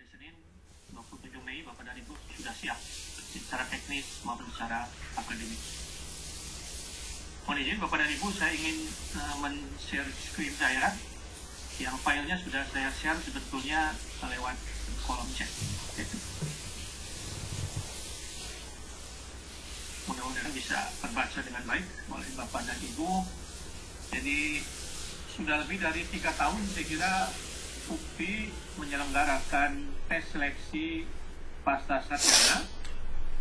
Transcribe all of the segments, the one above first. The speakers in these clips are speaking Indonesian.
Senin 27 Mei Bapak dan Ibu sudah siap secara teknis maupun secara akademik. Mohon izin Bapak dan Ibu, saya ingin men-share screen saya yang filenya sudah saya share sebetulnya lewat kolom chat. Mudah-mudahan bisa terbaca dengan baik oleh Bapak dan Ibu. Jadi sudah lebih dari 3 tahun saya kira UPI menyelenggarakan tes seleksi pasca sarjana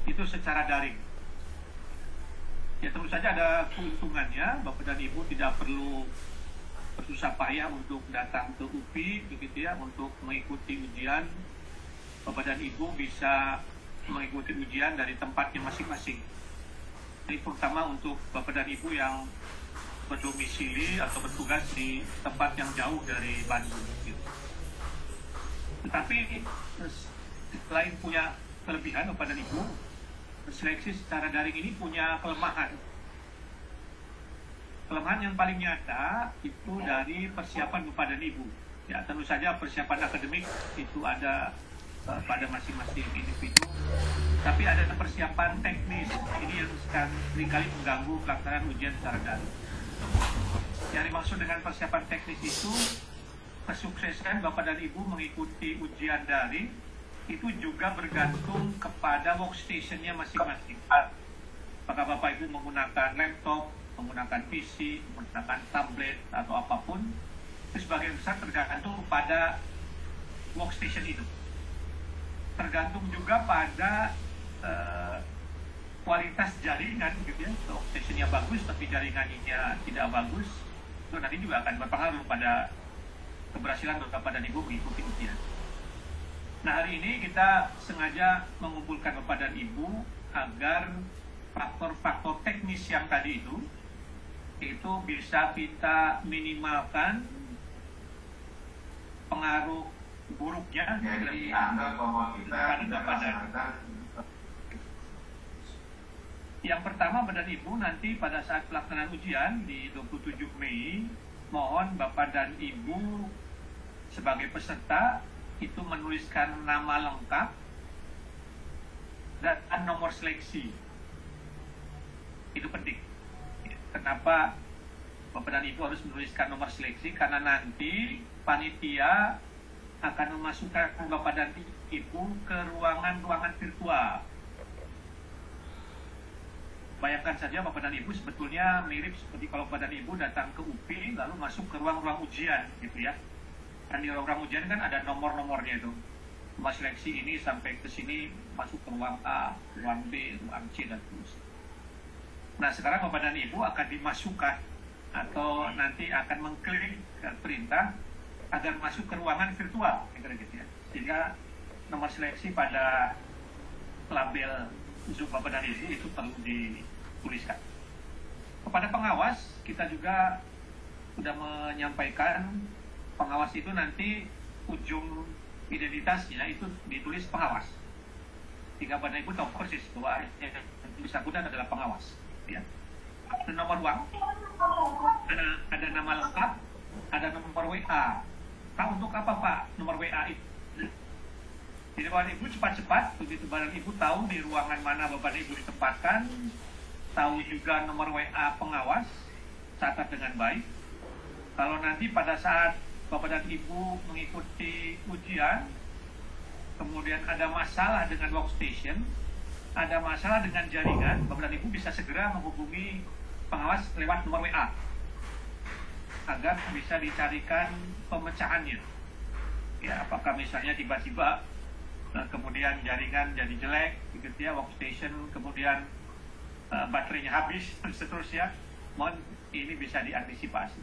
itu secara daring. Ya tentu saja ada keuntungannya, Bapak dan Ibu tidak perlu bersusah payah untuk datang ke UPI begitu ya, untuk mengikuti ujian. Bapak dan Ibu bisa mengikuti ujian dari tempatnya masing-masing. Ini terutama untuk Bapak dan Ibu yang berdomisili atau bertugas di tempat yang jauh dari Bandung. Gitu. Tetapi selain punya kelebihan Bapak dan Ibu, seleksi secara daring ini punya kelemahan. Kelemahan yang paling nyata itu dari persiapan Bapak dan Ibu. Ya tentu saja persiapan akademik itu ada pada masing-masing individu. Tapi ada persiapan teknis ini yang seringkali mengganggu pelaksanaan ujian secara daring. Yang dimaksud dengan persiapan teknis itu, kesuksesan Bapak dan Ibu mengikuti ujian daring itu juga bergantung kepada workstation-nya masing-masing. Apakah Bapak Ibu menggunakan laptop, menggunakan PC, menggunakan tablet atau apapun, itu sebagian besar tergantung pada workstation itu. Tergantung juga pada kualitas jaringan gitu ya. Workstation-nya bagus tapi jaringannya tidak bagus, itu nanti juga akan berpengaruh pada keberhasilan Bapak dan Ibu mengikuti ujian. Nah, hari ini kita sengaja mengumpulkan Bapak dan Ibu agar faktor-faktor teknis yang tadi itu bisa kita minimalkan pengaruh buruknya dari Bapak dan Ibu. Yang pertama, Bapak dan Ibu, nanti pada saat pelaksanaan ujian di 27 Mei, mohon Bapak dan Ibu sebagai peserta itu menuliskan nama lengkap dan nomor seleksi. Itu penting. Kenapa Bapak dan Ibu harus menuliskan nomor seleksi? Karena nanti panitia akan memasukkan Bapak dan Ibu ke ruangan-ruangan virtual. Bayangkan saja Bapak dan Ibu sebetulnya mirip seperti kalau Bapak dan Ibu datang ke UPI lalu masuk ke ruang-ruang ujian gitu ya. Dan di ruang ujian kan ada nomor-nomornya itu. Nomor seleksi ini sampai ke sini masuk ke ruang A, ruang B, ruang C dan seterusnya. Nah sekarang Bapak dan Ibu akan dimasukkan atau nanti akan mengklik perintah agar masuk ke ruangan virtual gitu ya. Sehingga nomor seleksi pada label Zoom Bapak dan Ibu itu perlu dituliskan. Kepada pengawas kita juga sudah menyampaikan pengawas itu nanti ujung identitasnya itu ditulis pengawas. Sehingga Bapak dan Ibu tahu persis bahwa yang bersangkutan adalah pengawas. Ya. Ada nomor uang, ada nama lengkap, ada nomor WA. Pak untuk apa Pak nomor WA itu? Jadi Bapak Ibu cepat-cepat, begitu Bapak Ibu tahu di ruangan mana Bapak Ibu ditempatkan, tahu juga nomor WA pengawas, catat dengan baik. Kalau nanti pada saat Bapak dan Ibu mengikuti ujian, kemudian ada masalah dengan workstation, ada masalah dengan jaringan, Bapak dan Ibu bisa segera menghubungi pengawas lewat nomor WA, agar bisa dicarikan pemecahannya. Ya, apakah misalnya tiba-tiba kemudian jaringan jadi jelek, gitu ya, workstation, kemudian baterainya habis, dan seterusnya, mohon ini bisa diantisipasi.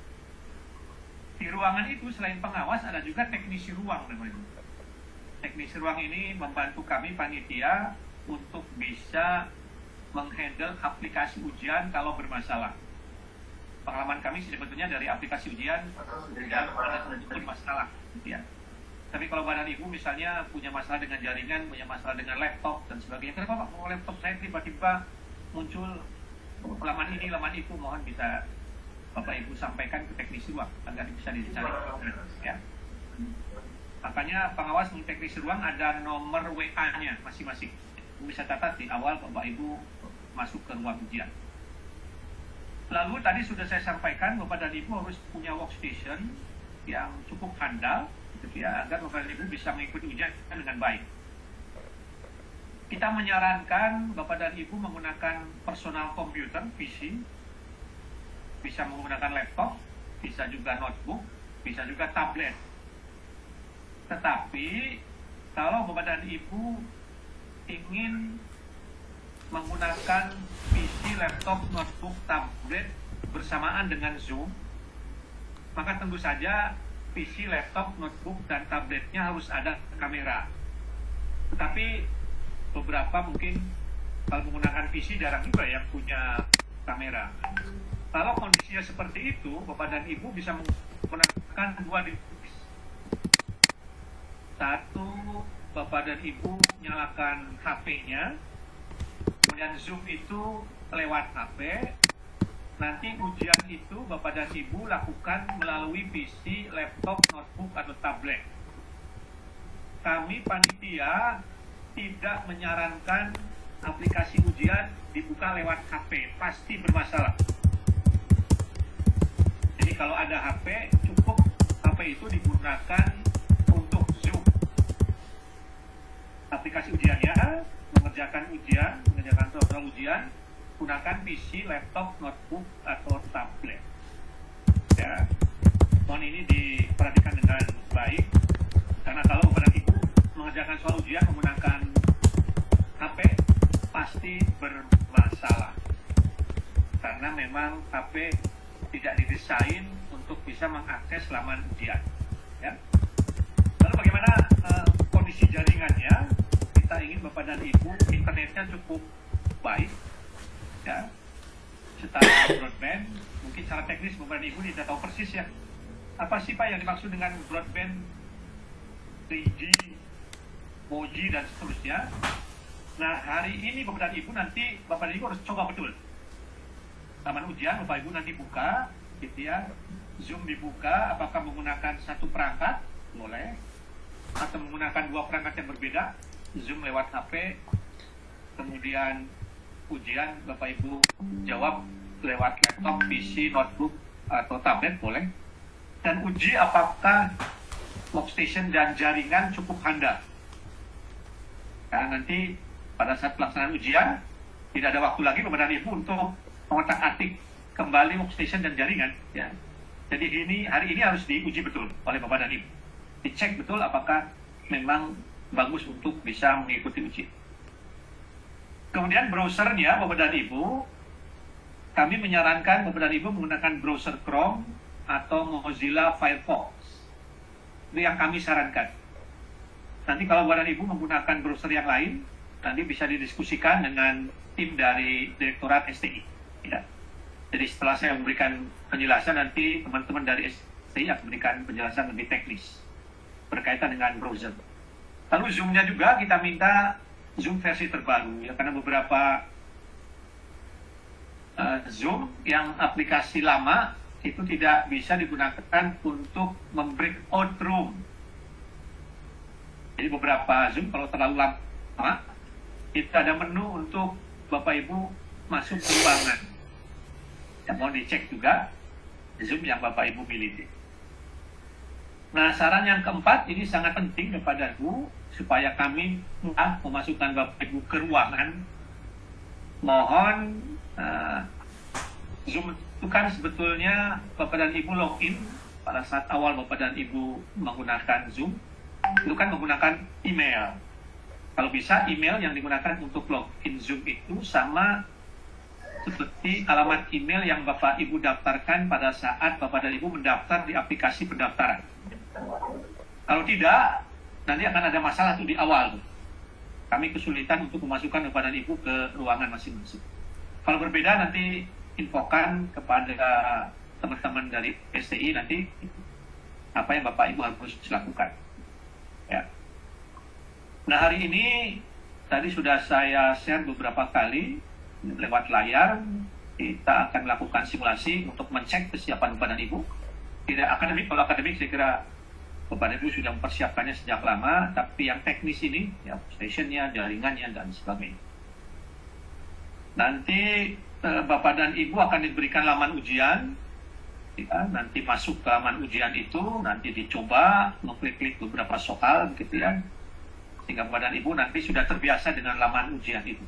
Di ruangan itu selain pengawas ada juga teknisi ruang, teman-teman. Teknisi ruang ini membantu kami panitia untuk bisa menghandle aplikasi ujian kalau bermasalah. Pengalaman kami sebetulnya dari aplikasi ujian tidak ada sedikit masalah, gitu ya. Tapi kalau Bapak dan Ibu misalnya punya masalah dengan jaringan, punya masalah dengan laptop dan sebagainya, kenapa Pak mau laptop saya tiba-tiba muncul laman ini, laman itu, mohon bisa Bapak Ibu sampaikan ke teknisi ruang agar bisa dicari. Ya. Makanya pengawas teknisi ruang ada nomor WA-nya masing-masing. Bisa catat di awal Bapak Ibu masuk ke ruang ujian. Lalu tadi sudah saya sampaikan Bapak dan Ibu harus punya workstation yang cukup handal gitu ya, agar Bapak dan Ibu bisa mengikuti ujian dengan baik. Kita menyarankan Bapak dan Ibu menggunakan personal computer, PC, bisa menggunakan laptop, bisa juga notebook, bisa juga tablet. Tetapi kalau Bapak dan Ibu ingin menggunakan PC, laptop, notebook, tablet bersamaan dengan Zoom, maka tentu saja PC, laptop, notebook, dan tabletnya harus ada kamera. Tetapi beberapa mungkin kalau menggunakan PC jarang juga yang punya kamera. Kalau kondisinya seperti itu, Bapak dan Ibu bisa menggunakan dua device. Satu, Bapak dan Ibu nyalakan HP-nya, kemudian Zoom itu lewat HP. Nanti ujian itu Bapak dan Ibu lakukan melalui PC, laptop, notebook, atau tablet. Kami panitia tidak menyarankan aplikasi ujian dibuka lewat HP, pasti bermasalah. Jadi kalau ada HP, cukup HP itu digunakan untuk Zoom. Aplikasi ujiannya, mengerjakan soal ujian, gunakan PC, laptop, notebook, atau tablet. Ya, mohon ini diperhatikan dengan baik, karena kalau Bapak dan Ibu mengerjakan soal ujian menggunakan HP, pasti bermasalah. Karena memang HP tidak didesain untuk bisa mengakses laman ujian. Ya. Lalu bagaimana kondisi jaringannya? Kita ingin Bapak dan Ibu internetnya cukup baik, ya, secara broadband. Mungkin secara teknis Bapak dan Ibu tidak tahu persis ya, apa sih Pak yang dimaksud dengan broadband, 3G, 4G, dan seterusnya. Nah, hari ini Bapak dan Ibu nanti Bapak dan Ibu harus coba betul. Taman ujian Bapak Ibu nanti buka, gitu ya, Zoom dibuka, apakah menggunakan satu perangkat, boleh, atau menggunakan dua perangkat yang berbeda, Zoom lewat HP, kemudian ujian Bapak Ibu jawab lewat laptop, PC, notebook, atau tablet, boleh. Dan uji apakah workstation dan jaringan cukup handal. Karena nanti pada saat pelaksanaan ujian, tidak ada waktu lagi Bapak dan Ibu untuk mengotak-atik kembali workstation dan jaringan. Ya. Jadi hari ini harus diuji betul oleh Bapak dan Ibu. Dicek betul apakah memang bagus untuk bisa mengikuti ujian. Kemudian browsernya Bapak dan Ibu, kami menyarankan Bapak dan Ibu menggunakan browser Chrome atau Mozilla Firefox. Itu yang kami sarankan. Nanti kalau Bapak dan Ibu menggunakan browser yang lain, nanti bisa didiskusikan dengan tim dari Direktorat STI. Ya. Jadi setelah saya memberikan penjelasan, nanti teman-teman dari STI akan memberikan penjelasan lebih teknis berkaitan dengan browser. Lalu Zoom-nya juga kita minta Zoom versi terbaru, ya, karena beberapa Zoom yang aplikasi lama itu tidak bisa digunakan untuk membreakout room. Jadi beberapa Zoom kalau terlalu lama, itu ada menu untuk Bapak Ibu masuk ke ruangan. Ya, mohon dicek juga Zoom yang Bapak Ibu miliki. Nah, saran yang keempat ini sangat penting kepadaku, supaya kami memasukkan Bapak Ibu ke ruangan. Mohon Zoom itu kan sebetulnya Bapak dan Ibu login pada saat awal Bapak dan Ibu menggunakan Zoom, itu kan menggunakan email. Kalau bisa email yang digunakan untuk login Zoom itu sama seperti alamat email yang Bapak Ibu daftarkan pada saat Bapak dan Ibu mendaftar di aplikasi pendaftaran. Kalau tidak, nanti akan ada masalah tuh di awal. Kami kesulitan untuk memasukkan Bapak dan Ibu ke ruangan masing-masing. Kalau berbeda nanti infokan kepada teman-teman dari STI nanti apa yang Bapak Ibu harus lakukan. Ya. Nah, hari ini tadi sudah saya share beberapa kali lewat layar. Kita akan melakukan simulasi untuk mencek kesiapan Bapak dan Ibu. Tidak akademik, kalau akademik saya kira Bapak dan Ibu sudah mempersiapkannya sejak lama, tapi yang teknis ini, ya stationnya, jaringannya, dan sebagainya. Nanti Bapak dan Ibu akan diberikan laman ujian, ya, nanti masuk ke laman ujian itu, nanti dicoba, mengklik-klik beberapa soal, gitu ya, sehingga Bapak dan Ibu nanti sudah terbiasa dengan laman ujian itu.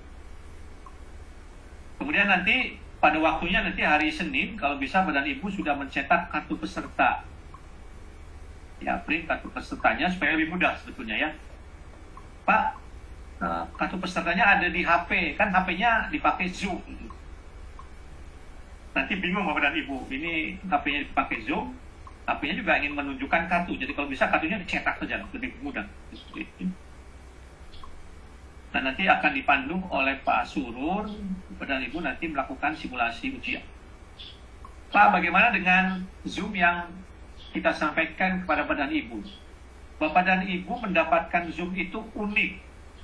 Kemudian nanti pada waktunya nanti hari Senin, kalau bisa Bapak dan Ibu sudah mencetak kartu peserta. Ya, print kartu pesertanya supaya lebih mudah sebetulnya ya. Pak, kartu pesertanya ada di HP, kan HP-nya dipakai Zoom. Nanti bingung Bapak dan Ibu, ini HP-nya dipakai Zoom, HP-nya juga ingin menunjukkan kartu, jadi kalau bisa kartunya dicetak saja, lebih mudah. Nah, nanti akan dipandu oleh Pak Surur, Bapak dan Ibu nanti melakukan simulasi ujian. Pak, bagaimana dengan Zoom yang kita sampaikan kepada Bapak dan Ibu? Bapak dan Ibu mendapatkan Zoom itu unik,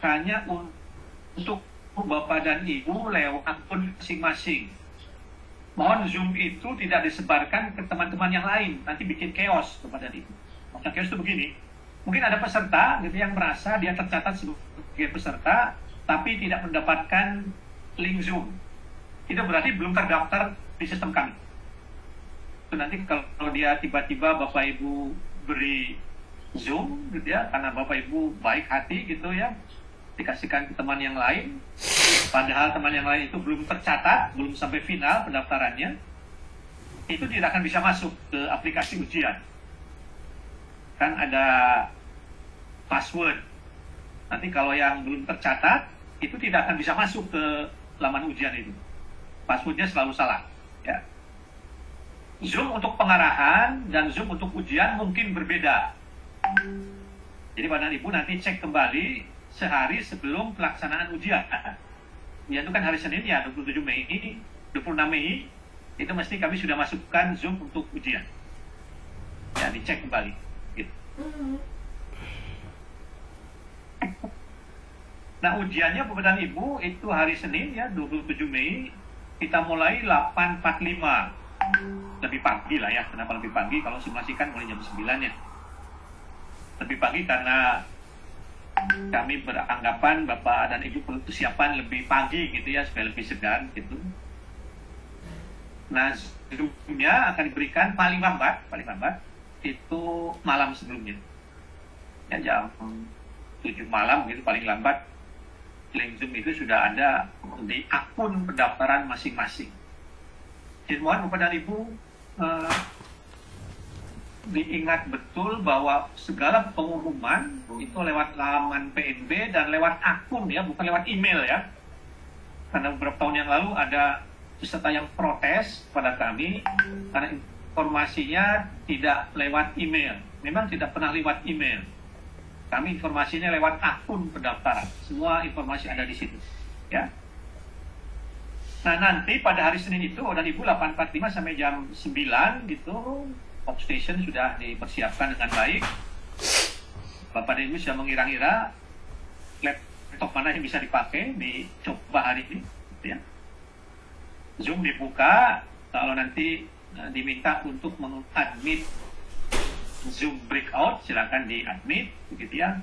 hanya untuk Bapak dan Ibu lewat akun masing-masing. Mohon Zoom itu tidak disebarkan ke teman-teman yang lain, nanti bikin chaos Bapak dan Ibu. Maksudnya chaos itu begini, mungkin ada peserta gitu yang merasa dia tercatat sebagai peserta, tapi tidak mendapatkan link Zoom. Itu berarti belum terdaftar di sistem kami. Itu nanti kalau dia tiba-tiba Bapak Ibu beri Zoom gitu ya, karena Bapak Ibu baik hati gitu ya, dikasihkan ke teman yang lain, padahal teman yang lain itu belum tercatat, belum sampai final pendaftarannya, itu tidak akan bisa masuk ke aplikasi ujian. Kan ada password. Nanti kalau yang belum tercatat, itu tidak akan bisa masuk ke laman ujian itu. Passwordnya selalu salah. Ya. Zoom untuk pengarahan dan Zoom untuk ujian mungkin berbeda. Jadi Bapak dan Ibu nanti cek kembali sehari sebelum pelaksanaan ujian. Ya, itu kan hari Senin ya, 27 Mei, 26 Mei, itu mesti kami sudah masukkan Zoom untuk ujian. Ya, dicek kembali. Gitu. Nah, ujiannya Bapak dan Ibu itu hari Senin ya, 27 Mei, kita mulai 8.45. Lebih pagi lah ya, kenapa lebih pagi? Kalau simulasikan mulai jam 9 ya. Lebih pagi karena kami beranggapan Bapak dan Ibu perlu persiapan lebih pagi gitu ya, supaya lebih segar gitu. Nah, Zoom-nya akan diberikan paling lambat itu malam sebelumnya. Ya, jam 7 malam gitu paling lambat. Link Zoom itu sudah ada di akun pendaftaran masing-masing. Jadi mohon Bapak dan Ibu diingat betul bahwa segala pengumuman itu lewat laman PNB dan lewat akun ya, bukan lewat email ya. Karena beberapa tahun yang lalu ada peserta yang protes pada kami karena informasinya tidak lewat email. Memang tidak pernah lewat email. Kami informasinya lewat akun pendaftaran. Semua informasi ada di situ. Ya. Nah, nanti pada hari Senin itu, dan Ibu 8.45 sampai jam 9 gitu, workstation sudah dipersiapkan dengan baik. Bapak dan Ibu sudah mengira-ngira laptop mana yang bisa dipakai, dicoba hari ini. Gitu ya. Zoom dibuka, kalau nanti diminta untuk mengadmit Zoom breakout, silakan di-admit, begitu ya.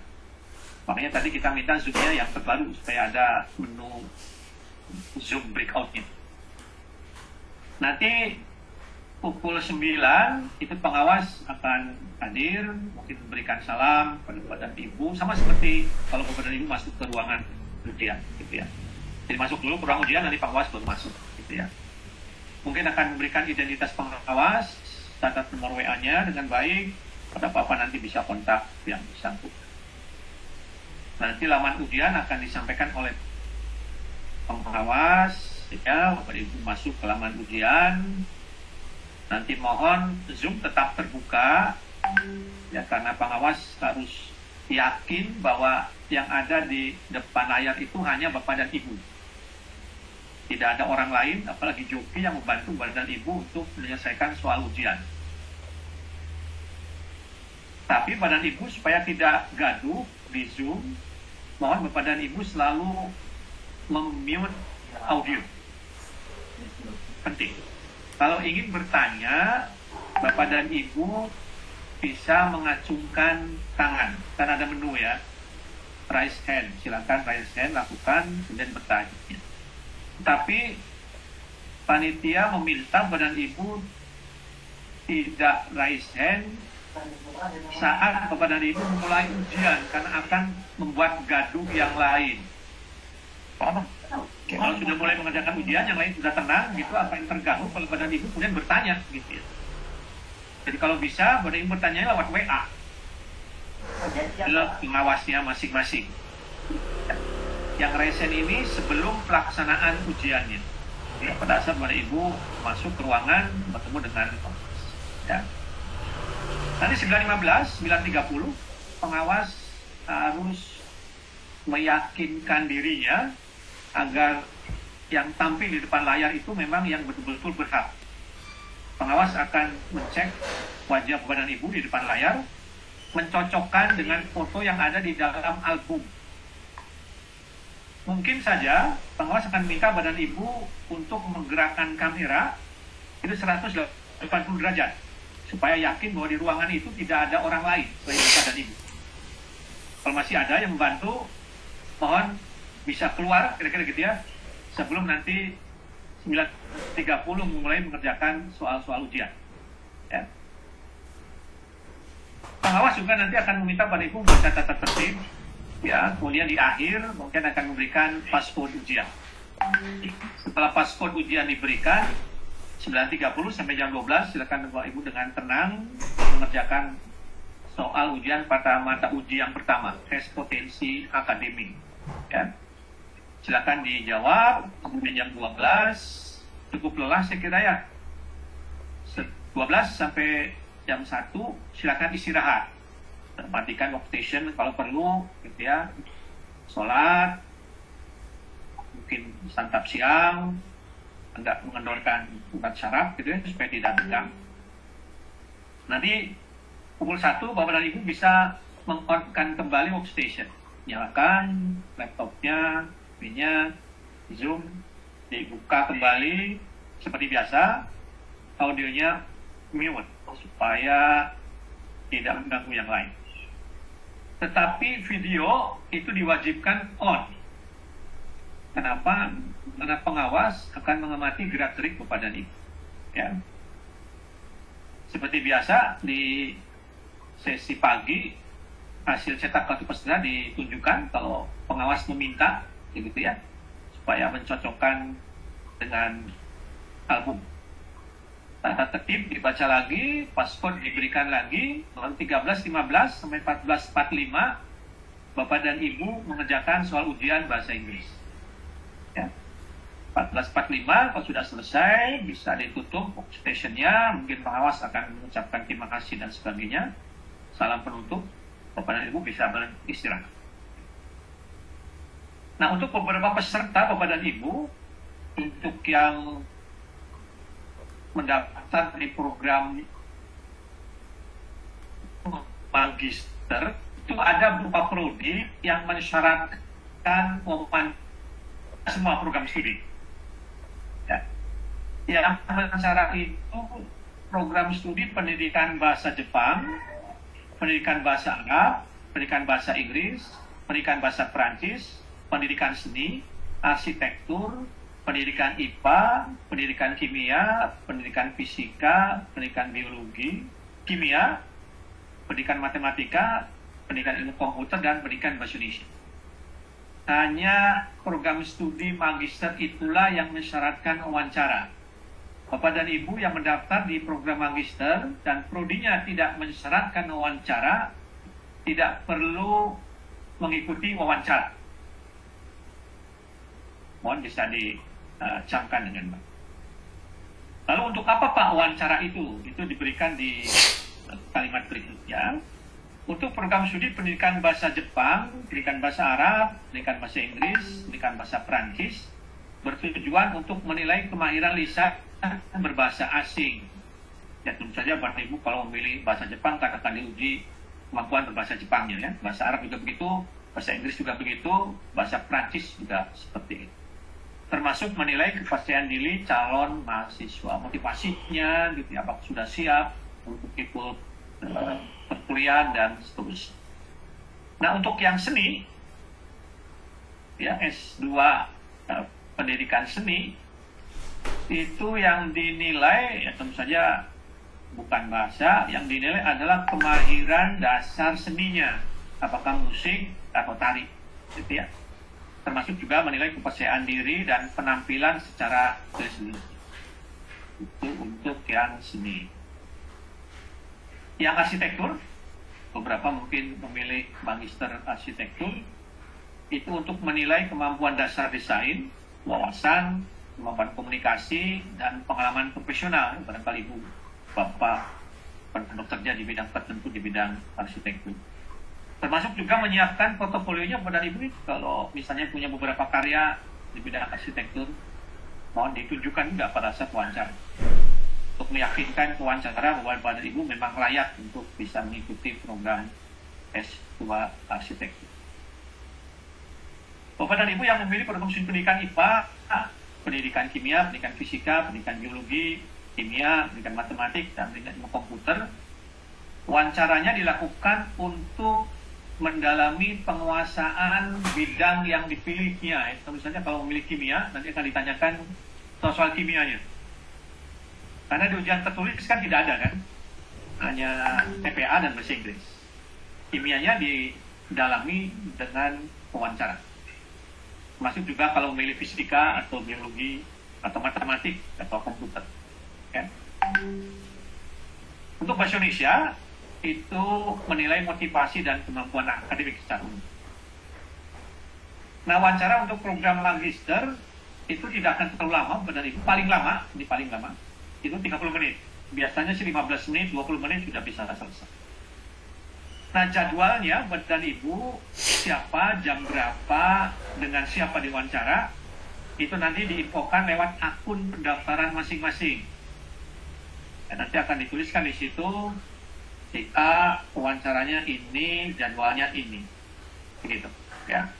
Makanya tadi kita minta Zoom-nya yang terbaru, supaya ada menu Zoom breakout-nya. Nanti pukul 9 itu pengawas akan hadir, mungkin memberikan salam pada Bapak dan Ibu, sama seperti kalau Bapak dan Ibu masuk ke ruangan ujian, gitu ya. Jadi masuk dulu ke ruang ujian, nanti pengawas baru masuk, gitu ya. Mungkin akan memberikan identitas pengawas, catat nomor WA-nya dengan baik, pada Bapak nanti bisa kontak yang bersangkutan. Nanti laman ujian akan disampaikan oleh pengawas, ya, Bapak Ibu masuk ke laman ujian. Nanti mohon Zoom tetap terbuka, ya, karena pengawas harus yakin bahwa yang ada di depan layar itu hanya Bapak dan Ibu. Tidak ada orang lain, apalagi joki yang membantu Bapak dan Ibu untuk menyelesaikan soal ujian. Tapi Bapak dan Ibu supaya tidak gaduh di Zoom, mohon Bapak dan Ibu selalu mem-mute audio. Penting. Kalau ingin bertanya, Bapak dan Ibu bisa mengacungkan tangan. Kan ada menu ya, raise hand, silakan raise hand, lakukan, kemudian bertanya. Tapi panitia meminta badan ibu tidak raise hand saat badan ibu memulai ujian, karena akan membuat gaduh yang lain. Kalau sudah mulai mengerjakan ujian, yang lain sudah tenang, gitu, apa yang terganggu kalau badan ibu kemudian bertanya, gitu ya. Jadi kalau bisa, badan ibu bertanya lewat WA ke pengawasnya masing-masing. Yang resen ini sebelum pelaksanaan ujiannya. Ya, pada saat badan ibu masuk ke ruangan, bertemu dengan pengawas. Ya. Nanti 9.15, 9.30, pengawas harus meyakinkan dirinya agar yang tampil di depan layar itu memang yang betul-betul berhak. Pengawas akan mengecek wajah badan ibu di depan layar, mencocokkan dengan foto yang ada di dalam album. Mungkin saja pengawas akan minta badan ibu untuk menggerakkan kamera itu 180 derajat, supaya yakin bahwa di ruangan itu tidak ada orang lain selain badan ibu. Kalau masih ada yang membantu, mohon bisa keluar kira-kira gitu ya, sebelum nanti 9.30 mulai mengerjakan soal-soal ujian. Ya. Pengawas juga nanti akan meminta pada ibu membaca tata tertib, ya, kemudian di akhir mungkin akan memberikan password ujian. Setelah password ujian diberikan 9.30 sampai jam 12, silakan Bapak Ibu dengan tenang mengerjakan soal ujian pada mata uji yang pertama, tes potensi akademik. Ya. Silakan dijawab, kemudian jam 12, cukup lelah saya kira ya. 12 sampai jam 1, silakan istirahat. Matikan workstation kalau perlu, gitu ya. Sholat, mungkin santap siang, enggak mengendorkan obat syaraf gitu ya, supaya tidak tegang. Nanti pukul 1 Bapak dan Ibu bisa meng-on-kan kembali workstation. Nyalakan laptopnya, HP-nya, Zoom, dibuka kembali seperti biasa, audionya mute supaya tidak mengganggu yang lain. Tetapi video itu diwajibkan on. Kenapa? Karena pengawas akan mengamati gerak-gerik Bapak dan Ibu. Ya. Seperti biasa di sesi pagi hasil cetak kartu peserta ditunjukkan kalau pengawas meminta, gitu ya, supaya mencocokkan dengan album. Tata tertib dibaca lagi, password diberikan lagi, lalu 13.15 sampai 14.45 Bapak dan Ibu mengerjakan soal ujian bahasa Inggris. Ya. 14.45 kalau sudah selesai bisa ditutup workstation-nya, mungkin pengawas akan mengucapkan terima kasih dan sebagainya. Salam penutup, Bapak dan Ibu bisa beristirahat. Nah, untuk beberapa peserta Bapak dan Ibu, untuk yang mendaftar di program magister, itu ada beberapa prodi yang mensyaratkan semua program studi. Ya. Yang mensyarat itu program studi pendidikan bahasa Jepang, pendidikan bahasa Arab, pendidikan bahasa Inggris, pendidikan bahasa Perancis, pendidikan seni, arsitektur, pendidikan IPA, pendidikan kimia, pendidikan fisika, pendidikan biologi, kimia, pendidikan matematika, pendidikan ilmu komputer, dan pendidikan bahasa Indonesia. Hanya program studi magister itulah yang mensyaratkan wawancara. Bapak dan Ibu yang mendaftar di program magister dan prodinya tidak mensyaratkan wawancara, tidak perlu mengikuti wawancara. Mohon bisa dicamkan dengan baik. Lalu untuk apa Pak wawancara itu? Itu diberikan di kalimat berikutnya. Untuk program studi pendidikan bahasa Jepang, pendidikan bahasa Arab, pendidikan bahasa Inggris, pendidikan bahasa Perancis, bertujuan untuk menilai kemahiran lisan berbahasa asing. Ya tentu saja Bapak Ibu kalau memilih bahasa Jepang akan diuji kemampuan berbahasa Jepangnya ya. Bahasa Arab juga begitu, bahasa Inggris juga begitu, bahasa Perancis juga seperti itu. Termasuk menilai kepastian diri calon mahasiswa, motivasinya gitu ya, apakah sudah siap untuk ikut perkuliahan dan seterusnya. Nah, untuk yang seni, ya S2 pendidikan seni, itu yang dinilai, ya tentu saja bukan bahasa, yang dinilai adalah kemahiran dasar seninya, apakah musik atau tari, gitu ya. Termasuk juga menilai kepercayaan diri dan penampilan secara keseluruhan. Itu untuk yang seni. Yang arsitektur, beberapa mungkin memilih magister arsitektur, itu untuk menilai kemampuan dasar desain, wawasan, kemampuan komunikasi, dan pengalaman profesional. Barangkali Ibu, Bapak pernah bekerja di bidang tertentu di bidang arsitektur. Termasuk juga menyiapkan portofolionya pada Ibu, kalau misalnya punya beberapa karya di bidang arsitektur, mohon ditunjukkan juga pada saat wawancara, untuk meyakinkan pewawancara bahwa pada Ibu memang layak untuk bisa mengikuti program S2 arsitektur. Bapak dan Ibu yang memilih program studi pendidikan IPA, pendidikan kimia, pendidikan fisika, pendidikan biologi, kimia, pendidikan matematik, dan pendidikan ilmu komputer, wawancaranya dilakukan untuk mendalami penguasaan bidang yang dipilihnya. Tentu saja kalau memilih kimia, nanti akan ditanyakan soal kimianya. Karena di ujian tertulis kan tidak ada kan, hanya TPA dan bahasa Inggris. Kimianya didalami dengan wawancara. Masuk juga kalau memilih fisika atau biologi atau matematik atau komputer. Ya. Untuk bahasa Indonesia itu menilai motivasi dan kemampuan akademik secara umum. Nah, wawancara untuk program magister itu tidak akan terlalu lama, benar Ibu. Paling lama itu 30 menit. Biasanya sih 15 menit, 20 menit sudah bisa selesai. Nah, jadwalnya dan Ibu, siapa, jam berapa, dengan siapa diwawancara, itu nanti diinfokan lewat akun pendaftaran masing-masing. Dan nanti akan dituliskan di situ, kita wawancaranya ini, jadwalnya ini. Begitu, ya.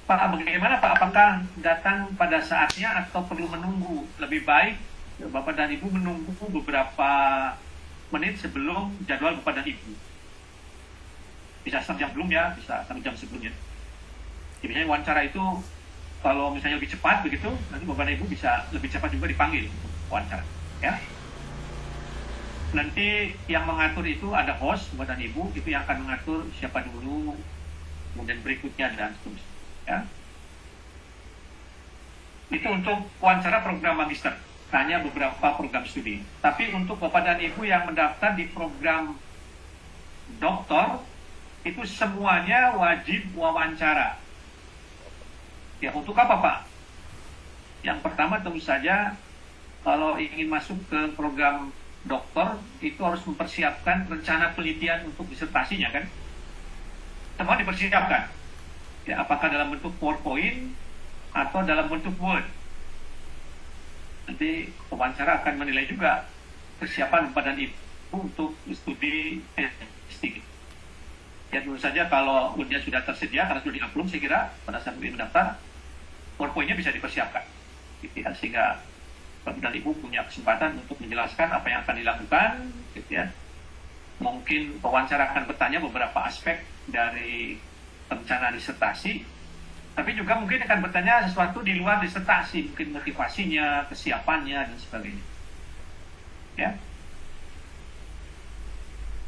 Pak, bagaimana Pak? Apakah datang pada saatnya atau perlu menunggu? Lebih baik Bapak dan Ibu menunggu beberapa menit sebelum jadwal Bapak dan Ibu. Bisa 1 jam belum ya, bisa 1 jam sebelumnya. Jadi wawancara itu kalau misalnya lebih cepat begitu, nanti Bapak dan Ibu bisa lebih cepat juga dipanggil wawancara. Ya. Nanti yang mengatur itu ada host Bapak dan Ibu, itu yang akan mengatur siapa dulu, kemudian berikutnya dan seterusnya. Ya. Itu untuk wawancara program magister. Hanya beberapa program studi. Tapi untuk Bapak dan Ibu yang mendaftar di program doktor, itu semuanya wajib wawancara. Ya, untuk apa Pak? Yang pertama tentu saja, kalau ingin masuk ke program doktor, itu harus mempersiapkan rencana penelitian untuk disertasinya kan? Semua dipersiapkan. Ya, apakah dalam bentuk PowerPoint atau dalam bentuk Word. Nanti wawancara akan menilai juga persiapan Bapak dan Ibu untuk studi S3. Ya, tentu saja kalau ujian sudah tersedia, karena sudah di-upload, saya kira pada saat Ibu mendaftar, PowerPoint-nya bisa dipersiapkan. Gitu ya, sehingga Bapak dan Ibu punya kesempatan untuk menjelaskan apa yang akan dilakukan. Gitu ya. Mungkin wawancara akan bertanya beberapa aspek dari rencana disertasi, tapi juga mungkin akan bertanya sesuatu di luar disertasi, mungkin motivasinya, kesiapannya, dan sebagainya. Ya.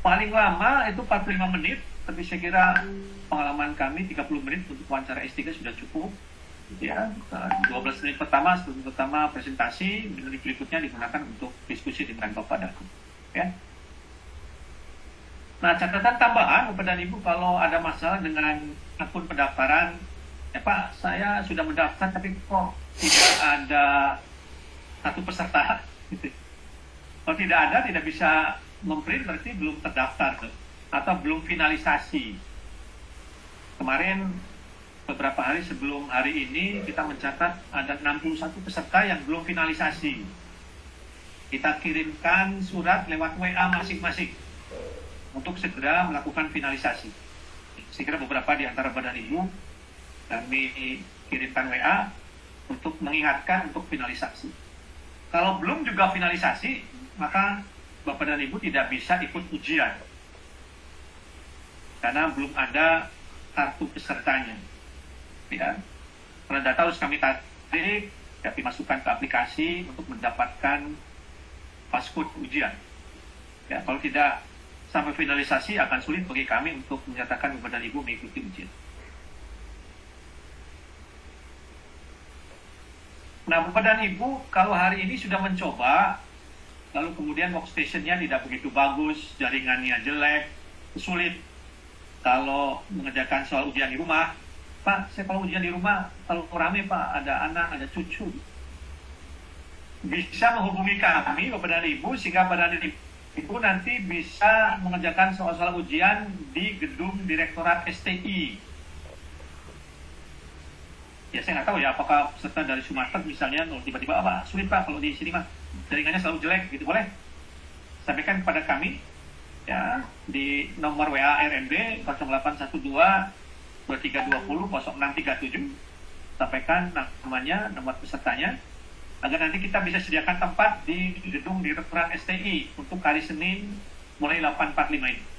Paling lama itu 45 menit, tapi saya kira pengalaman kami 30 menit untuk wawancara S3 sudah cukup. Ya, 12 menit pertama, 10 menit pertama presentasi, menit berikutnya digunakan untuk diskusi dengan Bapak dan Ibu. Ya. Nah, catatan tambahan Bapak dan Ibu, kalau ada masalah dengan akun pendaftaran, ya Pak, saya sudah mendaftar tapi kok tidak ada satu peserta. Kalau tidak ada, tidak bisa memprint, berarti belum terdaftar atau belum finalisasi. Kemarin beberapa hari sebelum hari ini kita mencatat ada 61 peserta yang belum finalisasi. Kita kirimkan surat lewat WA masing-masing untuk segera melakukan finalisasi. Saya kira beberapa di antara Bapak dan Ibu kami kirimkan WA untuk mengingatkan untuk finalisasi. Kalau belum juga finalisasi, maka Bapak dan Ibu tidak bisa ikut ujian. karena belum ada kartu pesertanya. Ya, karena data harus kami tarik, kami masukkan ke aplikasi untuk mendapatkan passcode ujian. Ya, kalau tidak sampai finalisasi akan sulit bagi kami untuk menyatakan Bapak dan Ibu mengikuti ujian. Nah, Bapak dan Ibu, kalau hari ini sudah mencoba, lalu kemudian workstation-nya tidak begitu bagus, jaringannya jelek, sulit kalau mengerjakan soal ujian di rumah. Pak, saya kalau ujian di rumah, kalau rame Pak, ada anak, ada cucu. Bisa menghubungi kami, Bapak dan Ibu, sehingga Bapak dan Ibu nanti bisa mengerjakan soal-soal ujian di gedung Direktorat STI. Ya, saya nggak tahu ya, apakah peserta dari Sumatera misalnya, tiba-tiba, apa, sulit Pak, kalau di sini mah jaringannya selalu jelek, gitu, boleh? Sampaikan kepada kami, ya, di nomor WA RMB 0812 2320 0637. Sampaikan namanya, nomor pesertanya, agar nanti kita bisa sediakan tempat di gedung Direktorat STI untuk hari Senin mulai 8.45 ini.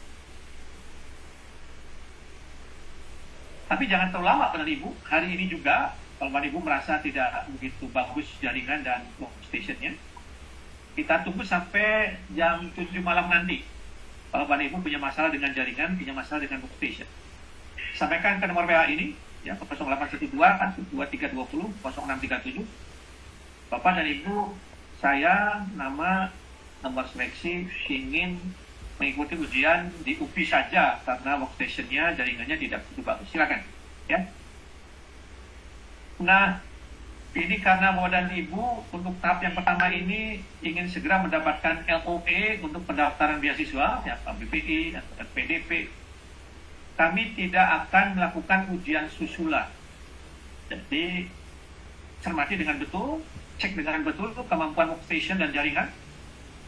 Tapi jangan terlalu lama, Bapak Ibu. Hari ini juga, kalau Bapak Ibu merasa tidak begitu bagus jaringan dan workstation-nya, kita tunggu sampai jam 7 malam nanti. Kalau Bapak Ibu punya masalah dengan jaringan, punya masalah dengan workstation, sampaikan ke nomor WA ini, ya, 0812 2320 0637. Bapak dan Ibu, saya nama nomor seleksi ingin mengikuti ujian di UPI saja karena workstation-nya, jaringannya tidak begitu bagus. Silakan, ya. Nah, ini karena Bapak dan Ibu untuk tahap yang pertama ini ingin segera mendapatkan LOE untuk pendaftaran beasiswa, ya, BPI, PDP. Kami tidak akan melakukan ujian susulan. Jadi, cermati dengan betul, cek dengan betul kemampuan workstation dan jaringan.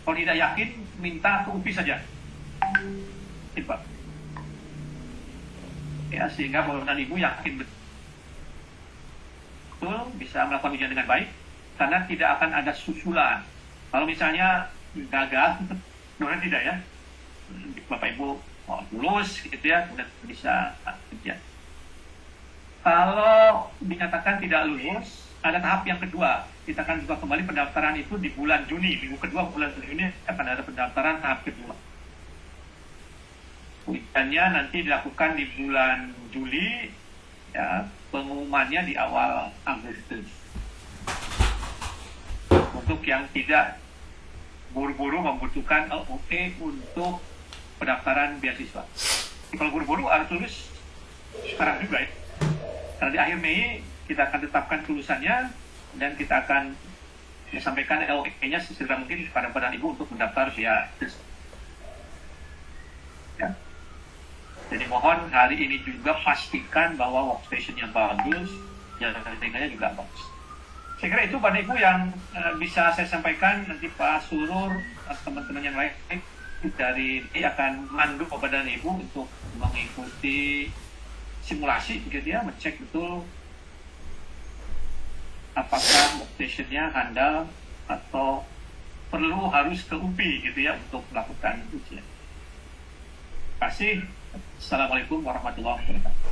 Kalau tidak yakin, minta ke UPI saja. Gitu. Ya, sehingga Bapak dan Ibu yakin betul bisa melakukan ujian dengan baik, karena tidak akan ada susulan. Kalau misalnya gagal, sebenarnya tidak ya. Bapak Ibu mau lulus gitu ya, sudah bisa ujian. Kalau dinyatakan tidak lulus, ada tahap yang kedua. Kita akan juga kembali pendaftaran itu di bulan Juni, minggu kedua bulan Juni akan ada pendaftaran tahap kedua. Ujiannya nanti dilakukan di bulan Juli, ya, pengumumannya di awal Agustus. Untuk yang tidak buru-buru membutuhkan LOE untuk pendaftaran beasiswa. Kalau buru-buru harus lulus sekarang juga ya. Karena di akhir Mei kita akan tetapkan kelulusannya dan kita akan sampaikan LOE-nya sesegera mungkin kepada Bapak dan Ibu untuk mendaftar via ya. Jadi mohon hari ini juga pastikan bahwa workstation-nya bagus, jaringannya juga bagus. Saya kira itu Bapak Ibu yang bisa saya sampaikan. Nanti Pak Surur atau teman-teman yang lain dari ini akan mandu Bapak dan Ibu untuk mengikuti simulasi, gitu ya, ngecek betul apakah workstation-nya handal atau perlu harus ke UPI, gitu ya, untuk melakukan ujian. Terima kasih. Assalamualaikum warahmatullahi wabarakatuh.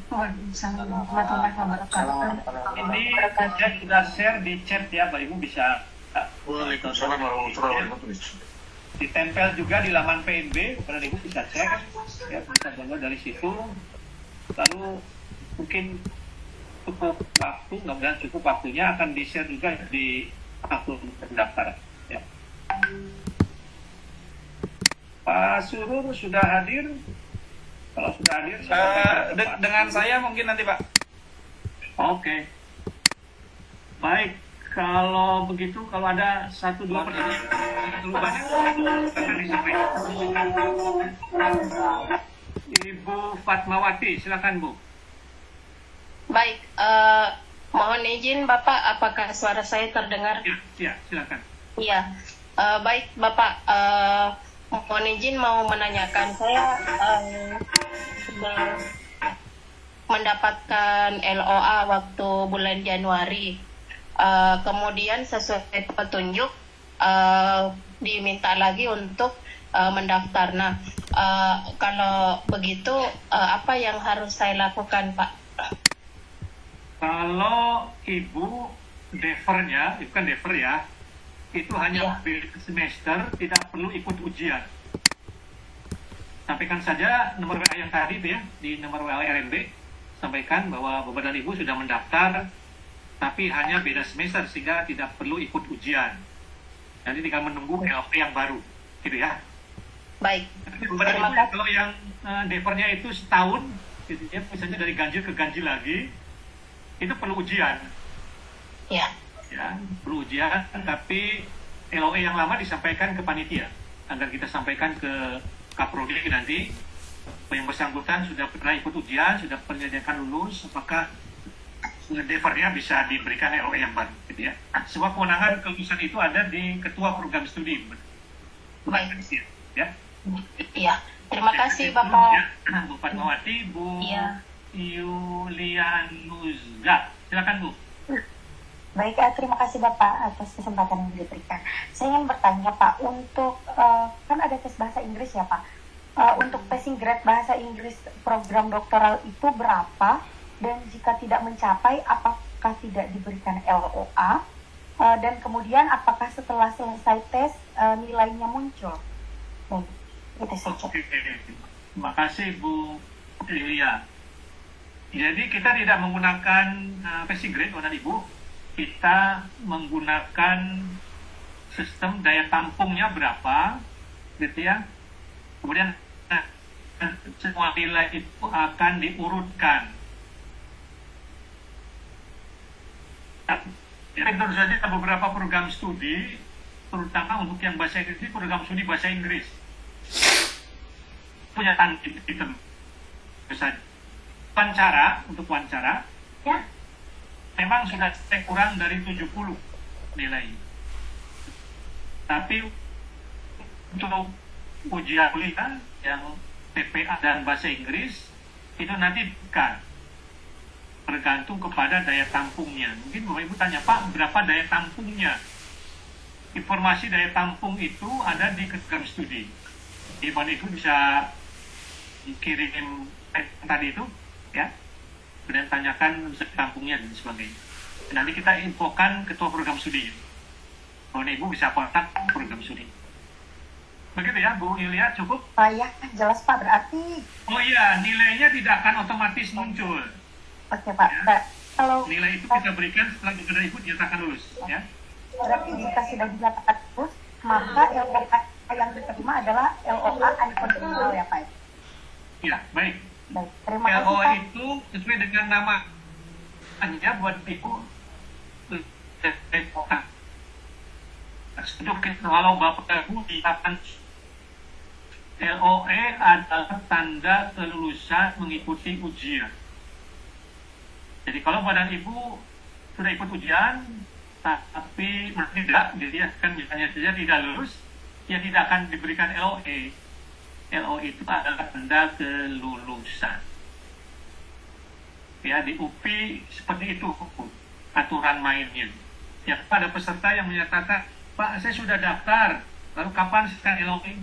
Waalaikumsalam warahmatullahi wabarakatuh. Ini saya sudah share di chat ya, Bapak Ibu bisa. Waalaikumsalam warahmatullahi wabarakatuh. Ditempel juga di laman PNB, Bapak Ibu bisa cek, ya, bisa download dari situ. Lalu mungkin cukup waktu, mudah-mudahan cukup waktunya akan di-share juga di akun pendaftaran. Ya. Pak Surur sudah hadir? Kalau sudah hadir, Dengan saya mungkin nanti Pak. Oke. Baik, kalau begitu, kalau ada 1-2 pertanyaan terlalu banyak, akan disampaikan. Ibu Fatmawati, silakan Bu. Baik, mohon izin Bapak, apakah suara saya terdengar? Ya, silakan. Iya, baik Bapak, mohon izin mau menanyakan, saya sudah mendapatkan LOA waktu bulan Januari, kemudian sesuai petunjuk diminta lagi untuk mendaftar. Nah, kalau begitu apa yang harus saya lakukan, Pak? Kalau Ibu defernya, itu kan defer ya, itu hanya semester, tidak perlu ikut ujian. Sampaikan saja nomor WA yang tadi itu ya, di nomor WA RMB, sampaikan bahwa Bapak dan Ibu sudah mendaftar, tapi hanya beda semester sehingga tidak perlu ikut ujian. Nanti tinggal menunggu LP yang baru, gitu ya. Baik. Bapak dan Ibu, kalau yang defernya itu setahun, gitu ya, misalnya dari ganjil ke ganjil lagi, itu perlu ujian. Ya. Ya, perlu ujian, tapi LOE yang lama disampaikan ke panitia, agar kita sampaikan ke Kaprodi nanti yang bersangkutan sudah pernah ikut ujian, sudah menyediakan lulus, apakah defernya bisa diberikan LOE yang baru, gitu ya. Semua kewenangan kelulusan itu ada di ketua program studi. Baik. Ya. Iya. Terima kasih Bapak. Ya, Bu Fatmawati, Bu Yulianuzga. Silakan Bu. Baik, terima kasih Bapak atas kesempatan yang diberikan. Saya ingin bertanya Pak, untuk kan ada tes bahasa Inggris ya Pak. Untuk passing grade bahasa Inggris program doktoral itu berapa? Dan jika tidak mencapai, apakah tidak diberikan LOA? Dan kemudian apakah setelah selesai tes nilainya muncul? Baik, itu saja. Terima kasih Bu Lilia. Jadi kita tidak menggunakan passing grade, Bapak Ibu. Kita menggunakan sistem daya tampungnya berapa, gitu ya. Kemudian semua nilai itu akan diurutkan. Tentu saja beberapa program studi, terutama untuk yang bahasa Inggris, program studi bahasa Inggris punya item. Misalnya wawancara, untuk wawancara, ya, memang sudah kurang dari 70 nilai. Tapi untuk ujian kuliah yang TPA dan bahasa Inggris itu nanti bukan, tergantung kepada daya tampungnya. Mungkin Bapak Ibu tanya, Pak, berapa daya tampungnya? Informasi daya tampung itu ada di program studi. Jadi Bapak Ibu bisa kirim tadi itu, ya, kemudian tanyakan tampungnya dan sebagainya. Nanti kita infokan ketua program studi. Bapak Ibu bisa kontak program studi. Begitu ya, Bu Yulia, cukup? Ya, jelas Pak, berarti... Oh iya, nilainya tidak akan otomatis muncul. Oke Pak, ya. Kalau nilai itu kita berikan setelah Bapak Ibu dinyatakan lulus, ya. Berarti jika sudah dinyatakan lulus, maka LOA yang diterima adalah LOA unconditional ya Pak? Ya, baik. Baik, terima kasih LOA Pak. itu sesuai dengan nama hanya buat Ibu. Kalau Bapak Ibu dinyatakan LOE adalah tanda kelulusan mengikuti ujian. Jadi kalau Bapak Ibu sudah ikut ujian, tapi tidak, jadi kan misalnya saja tidak lulus, ya tidak akan diberikan LOE. LOE itu adalah tanda kelulusan. Ya, di UPI seperti itu aturan mainnya. Ya, pada peserta yang menyatakan, Pak, saya sudah daftar, lalu kapan saya LOE?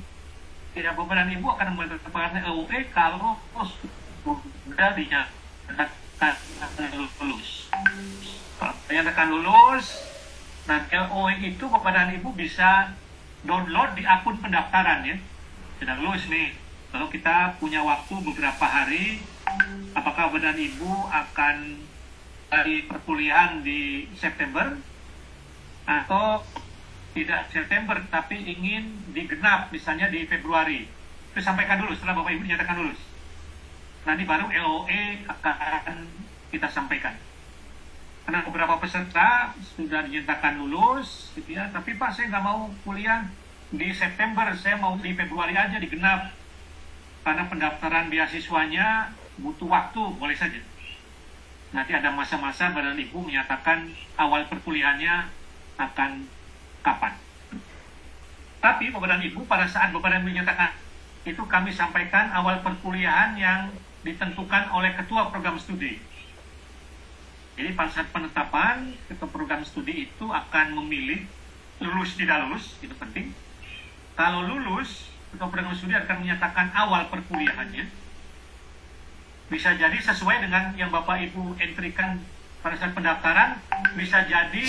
Ya, Bapak dan Ibu akan mendapatkan LOE kalau sudah dinyatakan lulus. Kalau dinyatakan lulus, nah LOE itu Bapak dan Ibu bisa download di akun pendaftaran ya. Sudah lulus nih, lalu kita punya waktu beberapa hari, apakah Bapak dan Ibu akan dari perkuliahan di September atau tidak September tapi ingin digenap misalnya di Februari. Itu sampaikan dulu setelah Bapak Ibu dinyatakan lulus. Nanti baru LOE akan kita sampaikan. Karena beberapa peserta sudah dinyatakan lulus, gitu ya. Tapi Pak, saya nggak mau kuliah di September, saya mau di Februari aja digenap. Karena pendaftaran beasiswanya butuh waktu, boleh saja. Nanti ada masa-masa Badan Ibu menyatakan awal perkuliahannya akan kapan. Tapi Bapak dan Ibu, pada saat Bapak dan Ibu menyatakan itu kami sampaikan awal perkuliahan yang ditentukan oleh ketua program studi. Jadi pada saat penetapan, ketua program studi itu akan memilih lulus tidak lulus, itu penting. Kalau lulus, Ketua Program Studi akan menyatakan awal perkuliahannya. Bisa jadi sesuai dengan yang Bapak Ibu entrikan pada saat pendaftaran, bisa jadi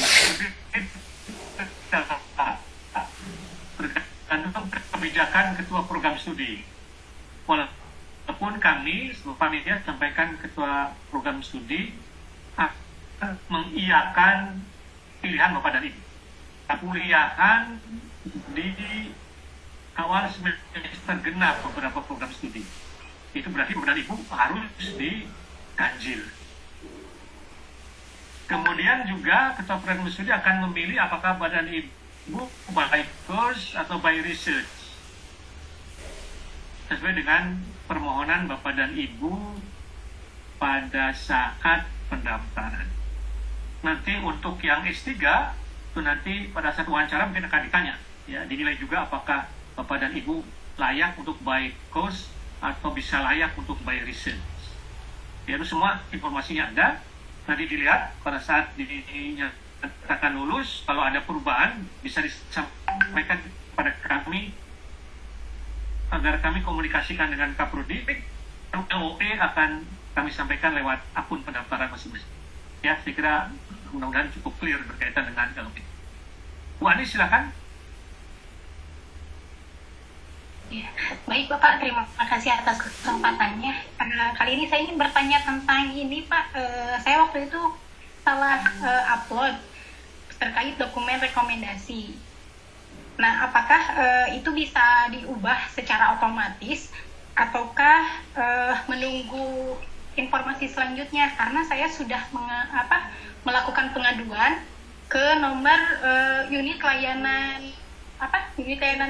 tergantung kebijakan Ketua Program Studi. Walaupun kami sebagai panitia sampaikan Ketua Program Studi akan mengiyakan pilihan Bapak dan Ibu. Kuliahan di awal semester genap beberapa program studi. Itu berarti Bapak dan Ibu harus diganjil. Kemudian juga Ketua Program Studi akan memilih apakah Badan Ibu by course atau by research. Sesuai dengan permohonan Bapak dan Ibu pada saat pendaftaran. Nanti untuk yang S3, itu nanti pada saat wawancara mungkin akan ditanya. Ya, dinilai juga apakah Bapak dan Ibu layak untuk by course atau bisa layak untuk by research. Ya, itu semua informasinya ada. Nanti dilihat pada saat dinyatakan lulus, kalau ada perubahan bisa disampaikan kepada kami agar kami komunikasikan dengan Kaprodi. LOE akan kami sampaikan lewat akun pendaftaran masing-masing. Ya, saya kira mudah-mudahan cukup clear berkaitan dengan LOE. Bu Ani, silakan. Ya, baik Bapak, terima kasih atas kesempatannya. Kali ini saya ingin bertanya tentang ini Pak. Saya waktu itu salah upload terkait dokumen rekomendasi. Nah, apakah itu bisa diubah secara otomatis ataukah menunggu informasi selanjutnya? Karena saya sudah melakukan pengaduan ke nomor unit layanan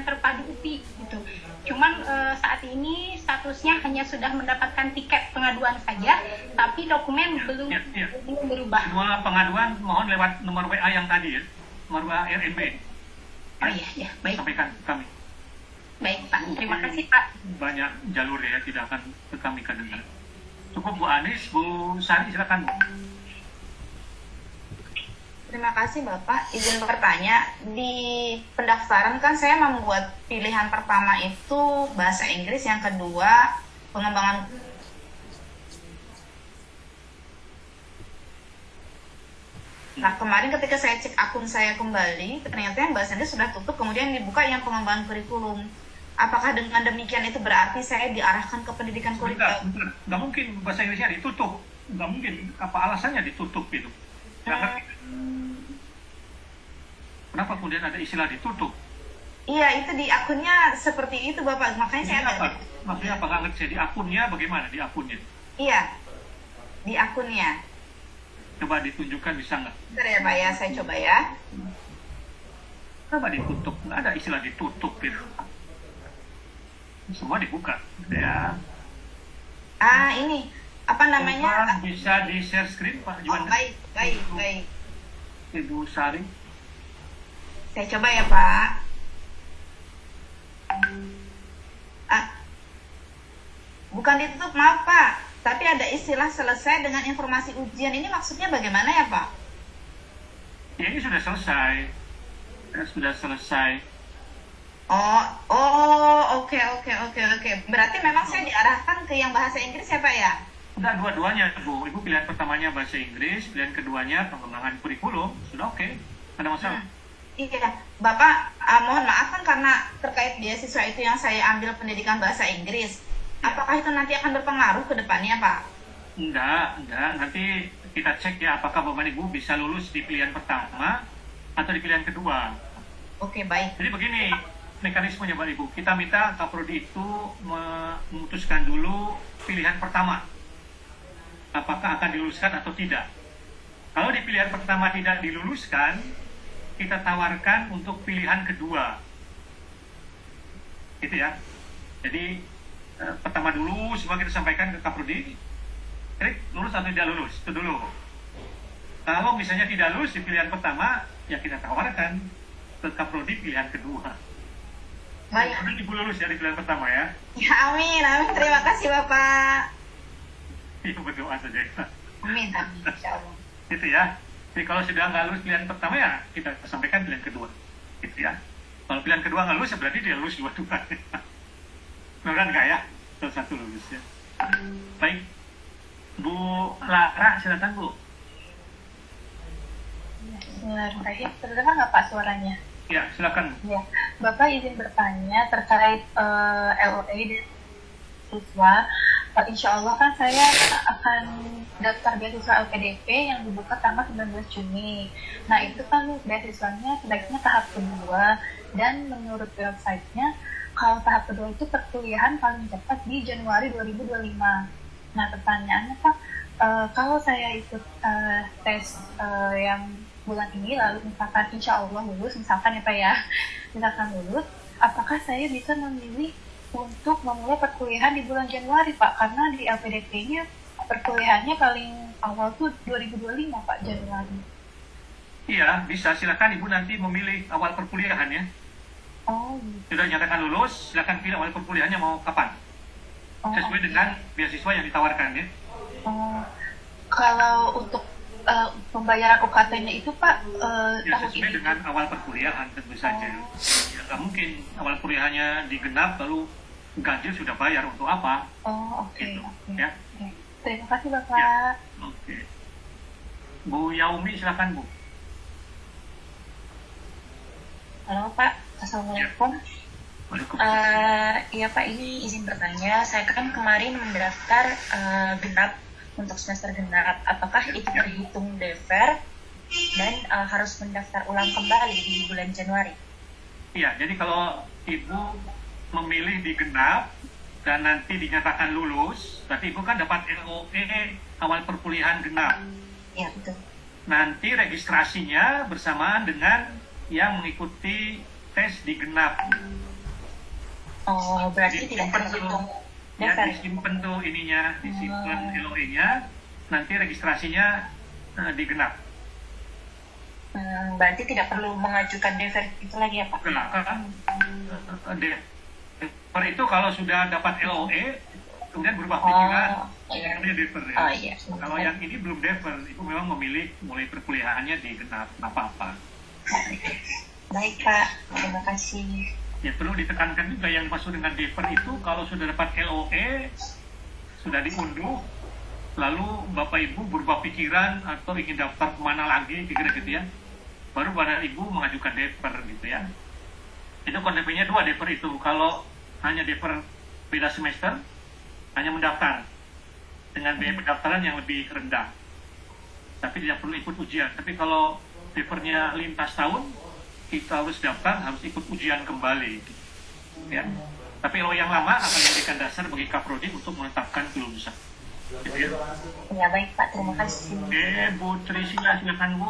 terpadu UPI gitu. Cuman saat ini statusnya hanya sudah mendapatkan tiket pengaduan saja, tapi dokumen belum berubah. Semua pengaduan mohon lewat nomor WA yang tadi ya, nomor WA RNB. Oh iya, baik. Sampaikan ke kami. Baik Pak, terima kasih Pak. Banyak jalur ya, tidak akan ke kami kedengar. Cukup Bu Anis, Bu Sari silakan Bu. Terima kasih Bapak. Izin bertanya, di pendaftaran kan saya membuat pilihan pertama itu bahasa Inggris, yang kedua pengembangan. Nah, kemarin ketika saya cek akun saya kembali, ternyata yang bahasa Inggris sudah tutup, kemudian dibuka yang pengembangan kurikulum. Apakah dengan demikian itu berarti saya diarahkan ke pendidikan kurikulum? Nggak mungkin bahasa Inggrisnya ditutup. Nggak mungkin. Apa alasannya ditutup itu? Kenapa kemudian ada istilah ditutup? Iya, itu di akunnya seperti itu Bapak. Makanya saya apa? Maksudnya apa? Nggak ngerti. Di akunnya bagaimana? Di akunnya? Iya, di akunnya. Coba ditunjukkan, bisa nggak? Bentar ya Pak ya, saya coba ya. Kenapa ditutup? Nggak ada istilah ditutup gitu. Semua dibuka. Ya. Ini apa namanya? Coba bisa di share screen Pak Juanda. Oh, baik. Ibu Sari. Saya coba ya Pak. Bukan ditutup, maaf Pak. Tapi ada istilah selesai dengan informasi ujian. Ini maksudnya bagaimana ya Pak? Ya, ini sudah selesai. Ya, sudah selesai. Oke. Berarti memang saya diarahkan ke yang bahasa Inggris ya Pak ya? Enggak, dua-duanya Bu. Ibu pilihan pertamanya bahasa Inggris, pilihan keduanya pengembangan kurikulum. Sudah oke. Ada masalah? Iya, Bapak, mohon maaf kan karena terkait beasiswa itu yang saya ambil pendidikan bahasa Inggris. Apakah itu nanti akan berpengaruh ke depannya, Pak? Enggak. Nanti kita cek ya apakah Bapak Ibu bisa lulus di pilihan pertama atau di pilihan kedua. Oke, baik. Jadi begini mekanismenya Bapak Ibu. Kita minta Kaprodi itu memutuskan dulu pilihan pertama. Apakah akan diluluskan atau tidak. Kalau di pilihan pertama tidak diluluskan, kita tawarkan untuk pilihan kedua. Gitu ya. Jadi pertama dulu semua kita sampaikan ke Kaprodi. Lulus atau tidak lulus, itu dulu. Kalau misalnya tidak lulus di pilihan pertama, ya kita tawarkan ke Kaprodi pilihan kedua. Baik. Ibu lulus ya di pilihan pertama ya. Ya, amin. Terima kasih Bapak. Iya, berdoa saja. Amin. Insya Allah. Gitu ya. Jadi kalau sudah nggak lulus pilihan pertama ya kita sampaikan pilihan kedua. Gitu ya. Kalau pilihan kedua nggak lulus ya berarti dia lulus dua-duanya. Beneran nggak ya? Salah satu lulus ya. Baik, Bu Lara, silakan Bu. Bismillahirrahmanirrahim. Terdengar nggak Pak suaranya? Ya, silakan. Ya, Bapak izin bertanya terkait LOA dan siswa. Insya Allah kan saya akan daftar beasiswa LPDP yang dibuka tanggal 19 Juni. Nah itu kan beasiswanya sebaiknya tahap kedua, dan menurut websitenya kalau tahap kedua itu perkuliahan paling cepat di Januari 2025. Nah pertanyaannya Pak, kalau saya ikut tes yang bulan ini lalu misalkan insya Allah lulus, misalkan ya Pak ya, misalkan lulus, apakah saya bisa memilih untuk memulai perkuliahan di bulan Januari Pak, karena di LPDP-nya perkuliahannya paling awal tuh 2025 Pak, Januari. Iya, bisa. Silakan Ibu nanti memilih awal perkuliahan ya. Oh gitu. Sudah nyatakan lulus, silakan pilih awal perkuliahannya mau kapan. Sesuai dengan beasiswa yang ditawarkan ya. Kalau untuk pembayaran UKT-nya itu Pak, Ya, tahun sesuai ini dengan awal perkuliahan tentu saja. Ya, nggak mungkin awal kuliahnya digenap lalu ganjil sudah bayar untuk apa? Oh oke. Gitu, Oke. ya. Oke. Terima kasih Bapak. Ya. Oke. Bu Yaumi, silakan Bu. Halo Pak, Assalamualaikum. Iya Pak, ini izin bertanya. Saya kan kemarin mendaftar genap untuk semester genap. Apakah itu terhitung defer dan harus mendaftar ulang kembali di bulan Januari? Iya, jadi kalau Ibu memilih di genap dan nanti dinyatakan lulus, berarti Ibu kan dapat LOE awal perkuliahan genap. Iya, betul. Nanti registrasinya bersamaan dengan yang mengikuti tes di genap. Oh, berarti tidak terhitung Ya, defer. disimpan tuh ininya, disimpan LOE-nya, nanti registrasinya di genap. Berarti tidak perlu mengajukan defer itu lagi ya Pak? Defer itu kalau sudah dapat LOE, kemudian berubah pikiran, Iya. namanya defer ya. Oh iya. Kalau yang ini belum defer, itu memang memilih mulai perkuliahannya di genap, apa-apa. Baik Pak, terima kasih. Ya, perlu ditekankan juga yang masuk dengan defer itu kalau sudah dapat LOE, sudah diunduh, lalu Bapak Ibu berubah pikiran atau ingin daftar kemana lagi, kira-kira gitu ya, baru Bapak Ibu mengajukan defer gitu ya. Itu konsepnya dua defer itu. Kalau hanya defer beda semester, hanya mendaftar dengan biaya pendaftaran yang lebih rendah, tapi tidak perlu ikut ujian. Tapi kalau defernya lintas tahun, kita harus daftar, harus ikut ujian kembali ya. Tapi kalau yang lama akan memberikan dasar bagi Kaprodi untuk menetapkan kelulusan gitu ya. Ya baik Pak, terima kasih. Oke, Bu Trisila, silakan Bu.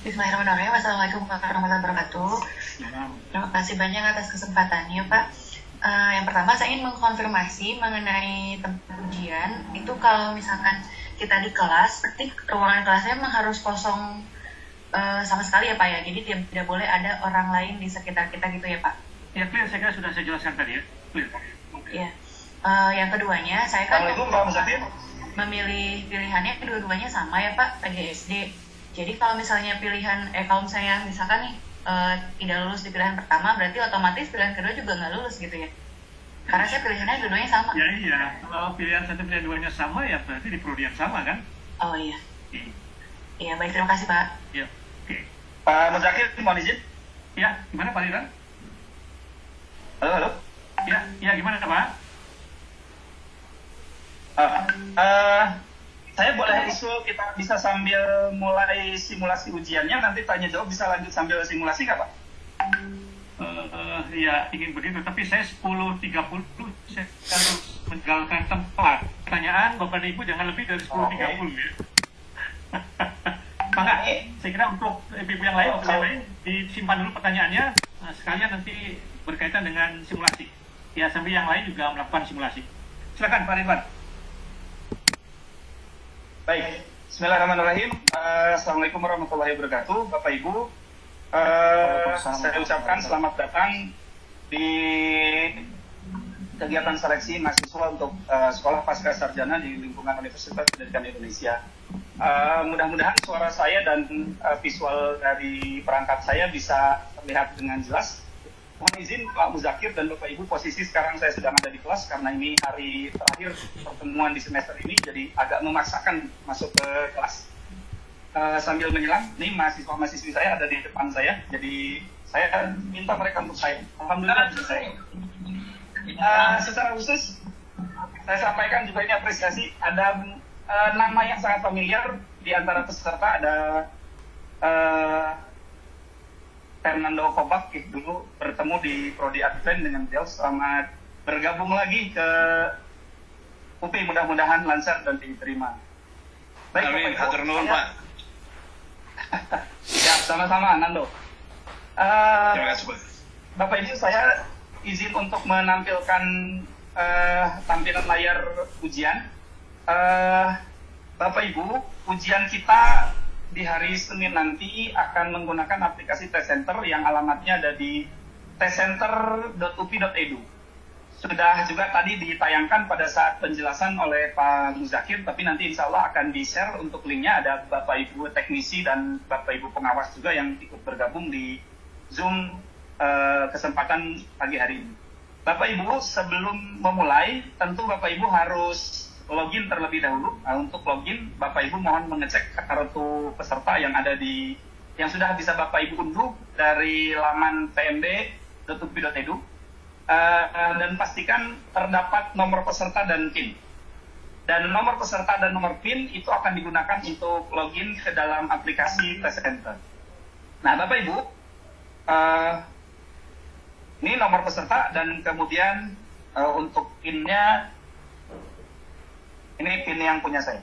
Bismillahirrahmanirrahim. Assalamualaikum warahmatullahi wabarakatuh. Terima kasih banyak atas kesempatannya Pak. Yang pertama saya ingin mengkonfirmasi mengenai tempat ujian. Itu kalau misalkan kita di kelas, berarti ruangan kelasnya memang harus kosong sama sekali ya Pak ya. Jadi tidak boleh ada orang lain di sekitar kita gitu ya Pak. Ya, clear, saya kira sudah saya jelaskan tadi ya. Clear. Iya. Yang keduanya saya kan memilih pilihannya kedua-duanya sama ya Pak, PGSD. Jadi kalau misalnya pilihan kalau saya misalkan nih tidak lulus di pilihan pertama, berarti otomatis pilihan kedua juga nggak lulus gitu ya? Karena saya pilihannya dua-duanya sama. Ya iya, kalau pilihan satu pilihan duanya sama ya berarti di prodi yang sama kan? Oh iya. Oke. Iya baik, terima kasih Pak. Ya, oke. Pak Muzakir, mohon izin. Ya, gimana Pak Liran? Halo. Ya gimana Pak? Saya boleh usul kita bisa sambil mulai simulasi ujiannya, nanti tanya jawab bisa lanjut sambil simulasi nggak Pak? Ya ingin begitu, tapi saya 10.30 saya harus meninggalkan tempat. Pertanyaan Bapak dan Ibu jangan lebih dari 10.30 ya. Pak nggak? Saya kira untuk ibu yang lain, opsi lain disimpan dulu pertanyaannya, sekalian nanti berkaitan dengan simulasi. Ya sambil yang lain juga melakukan simulasi. Silakan Pak Ridwan. Baik, Bismillahirrahmanirrahim. Assalamualaikum warahmatullahi wabarakatuh, Bapak Ibu. Saya ucapkan selamat datang di kegiatan seleksi mahasiswa untuk sekolah pasca sarjana di lingkungan Universitas Pendidikan Indonesia. Mudah-mudahan suara saya dan visual dari perangkat saya bisa terlihat dengan jelas. Mohon izin Pak Muzakir dan Bapak Ibu, posisi sekarang saya sedang ada di kelas karena ini hari terakhir pertemuan di semester ini, jadi agak memaksakan masuk ke kelas. Sambil menyelam, nih mahasiswa-mahasiswi saya ada di depan saya, jadi saya minta mereka untuk saya. Alhamdulillah bisa saya. Secara khusus, saya sampaikan juga ini apresiasi, ada nama yang sangat familiar di antara peserta, ada Fernando Kobak, dulu bertemu di Prodi Advent dengan beliau. Selamat bergabung lagi ke UP, mudah-mudahan lancar dan diterima. Baik, amin, hatur nuhun Pak. Ya, sama-sama Nando. Terima kasih Pak. Bapak Ibu, saya izin untuk menampilkan tampilan layar ujian. Bapak Ibu, ujian kita di hari Senin nanti akan menggunakan aplikasi Test Center yang alamatnya ada di testcenter.upi.edu. Sudah juga tadi ditayangkan pada saat penjelasan oleh Pak Muzakir, tapi nanti insya Allah akan di-share untuk linknya. Ada Bapak Ibu teknisi dan Bapak Ibu pengawas juga yang ikut bergabung di Zoom kesempatan pagi hari ini. Bapak Ibu, sebelum memulai, tentu Bapak Ibu harus login terlebih dahulu. Nah, untuk login, Bapak Ibu mohon mengecek kartu peserta yang ada yang sudah bisa Bapak Ibu unduh dari laman pmb.upi.edu, dan pastikan terdapat nomor peserta dan PIN. Dan nomor peserta dan nomor PIN itu akan digunakan untuk login ke dalam aplikasi Test Center. Nah, Bapak Ibu, ini nomor peserta dan kemudian untuk PIN-nya, ini PIN yang punya saya.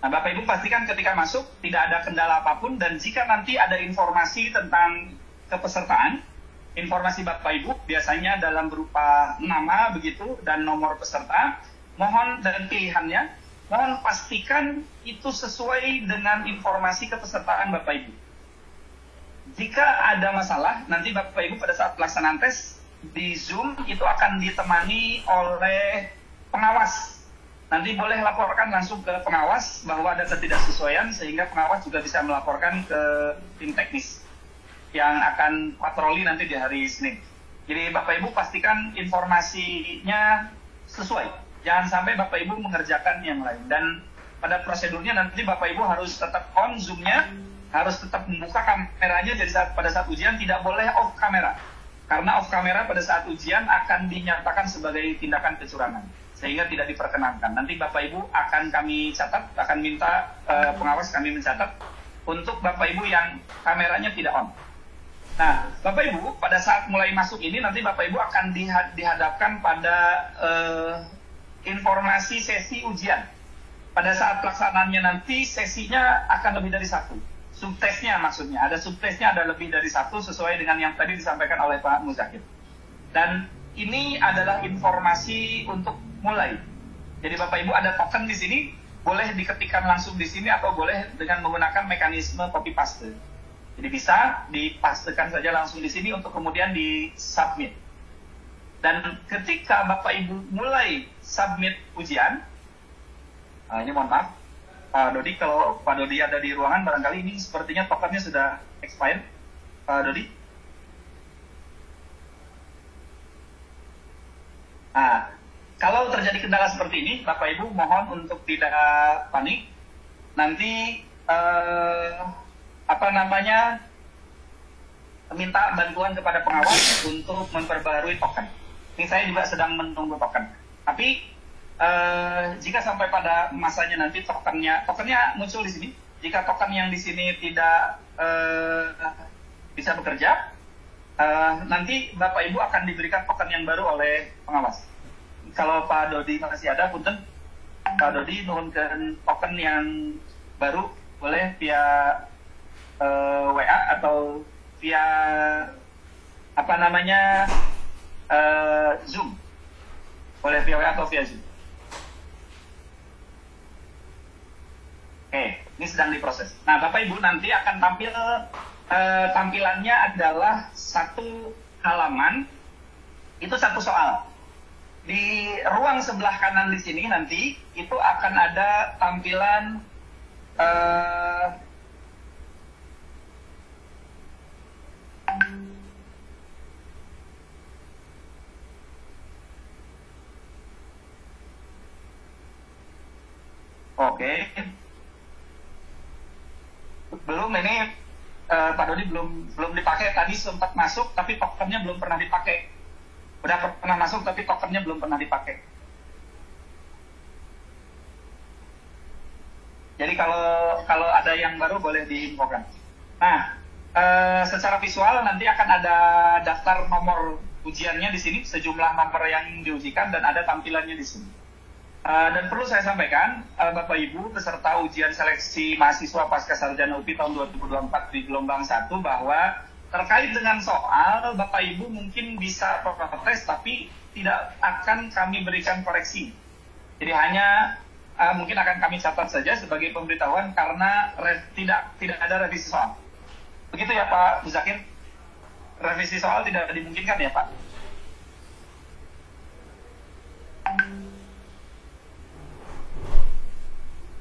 Nah, Bapak Ibu pastikan ketika masuk tidak ada kendala apapun, dan jika nanti ada informasi tentang kepesertaan, informasi Bapak Ibu biasanya dalam berupa nama begitu dan nomor peserta, mohon dan pilihannya, mohon pastikan itu sesuai dengan informasi kepesertaan Bapak Ibu. Jika ada masalah, nanti Bapak Ibu pada saat pelaksanaan tes di Zoom itu akan ditemani oleh pengawas. Nanti boleh laporkan langsung ke pengawas bahwa ada ketidaksesuaian, sehingga pengawas juga bisa melaporkan ke tim teknis yang akan patroli nanti di hari Senin. Jadi Bapak Ibu pastikan informasinya sesuai. Jangan sampai Bapak Ibu mengerjakan yang lain. Dan pada prosedurnya nanti Bapak Ibu harus tetap on Zoom-nya, harus tetap membuka kameranya, jadi pada saat ujian tidak boleh off kamera. Karena off kamera pada saat ujian akan dinyatakan sebagai tindakan kecurangan, sehingga tidak diperkenankan. Nanti Bapak Ibu akan kami catat, akan minta pengawas kami mencatat untuk Bapak Ibu yang kameranya tidak on. Nah, Bapak Ibu pada saat mulai masuk ini nanti Bapak Ibu akan dihadapkan pada informasi sesi ujian. Pada saat pelaksanaannya nanti sesinya akan lebih dari satu. Subtesnya maksudnya, ada subtesnya ada lebih dari satu sesuai dengan yang tadi disampaikan oleh Pak Muzakir. Dan ini adalah informasi untuk mulai. Jadi Bapak Ibu ada token di sini, boleh diketikkan langsung di sini atau boleh dengan menggunakan mekanisme copy paste. Jadi bisa dipastekan saja langsung di sini untuk kemudian di-submit. Dan ketika Bapak Ibu mulai submit ujian, ini mohon maaf, Pak Dodi, kalau Pak Dodi ada di ruangan, barangkali ini sepertinya tokennya sudah expired. Pak Dodi? Nah, kalau terjadi kendala seperti ini, Bapak Ibu mohon untuk tidak panik. Nanti minta bantuan kepada pengawas untuk memperbarui token. Ini saya juga sedang menunggu token. Tapi jika sampai pada masanya nanti tokennya muncul di sini, jika token yang di sini tidak bisa bekerja, nanti Bapak Ibu akan diberikan token yang baru oleh pengawas. Kalau Pak Dodi masih ada, punten, Pak Dodi nuhunkan token yang baru, boleh via WA atau via Zoom. Boleh via WA atau via Zoom. Oke, ini sedang diproses. Nah, Bapak Ibu nanti akan tampilannya adalah satu halaman, itu satu soal. Di ruang sebelah kanan di sini nanti itu akan ada tampilan Eh, Oke, belum ini Pak Dodi belum dipakai. Tadi sempat masuk tapi tokennya belum pernah dipakai. Udah pernah masuk tapi tokennya belum pernah dipakai. Jadi kalau ada yang baru boleh diinfokan. Nah, secara visual nanti akan ada daftar nomor ujiannya di sini, sejumlah nomor yang diujikan dan ada tampilannya di sini. Dan perlu saya sampaikan, Bapak Ibu peserta ujian seleksi mahasiswa pasca sarjana UPI tahun 2024 di gelombang 1, bahwa terkait dengan soal Bapak Ibu mungkin bisa protes tapi tidak akan kami berikan koreksi. Jadi hanya mungkin akan kami catat saja sebagai pemberitahuan karena tidak ada revisi soal. Begitu ya Pak Muzakir? Revisi soal tidak dimungkinkan ya Pak?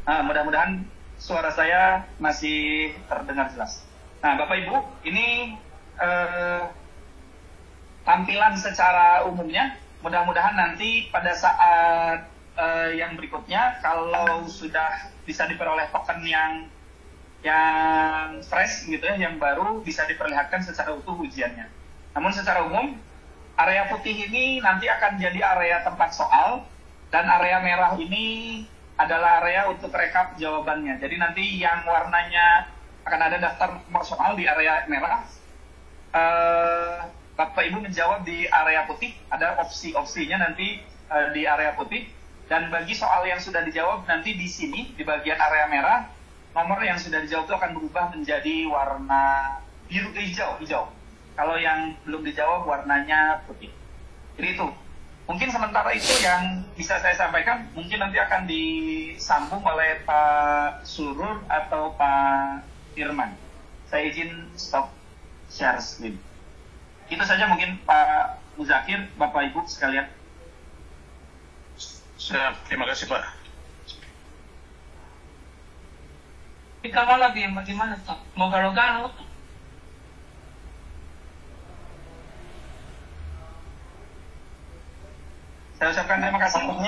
Nah, mudah-mudahan suara saya masih terdengar jelas. Nah, Bapak Ibu, ini tampilan secara umumnya. Mudah-mudahan nanti pada saat yang berikutnya, kalau sudah bisa diperoleh token yang fresh gitu ya, yang baru, bisa diperlihatkan secara utuh ujiannya. Namun secara umum, area putih ini nanti akan jadi area tempat soal, dan area merah ini adalah area untuk rekap jawabannya. Jadi nanti yang warnanya akan ada daftar nomor soal di area merah, Bapak Ibu menjawab di area putih, ada opsi-opsinya nanti di area putih. Dan bagi soal yang sudah dijawab nanti di sini, di bagian area merah, nomor yang sudah dijawab itu akan berubah menjadi warna biru hijau. Kalau yang belum dijawab warnanya putih. Jadi itu. Mungkin sementara itu yang bisa saya sampaikan, mungkin nanti akan disambung oleh Pak Surur atau Pak Firman. Saya izin stop share screen. Itu saja mungkin Pak Muzakir, Bapak Ibu sekalian. Siap, terima kasih Pak. Ikaw lagi, bagaimana Pak? Mau galau-galau? Saya ucapkan terima kasih. Sudah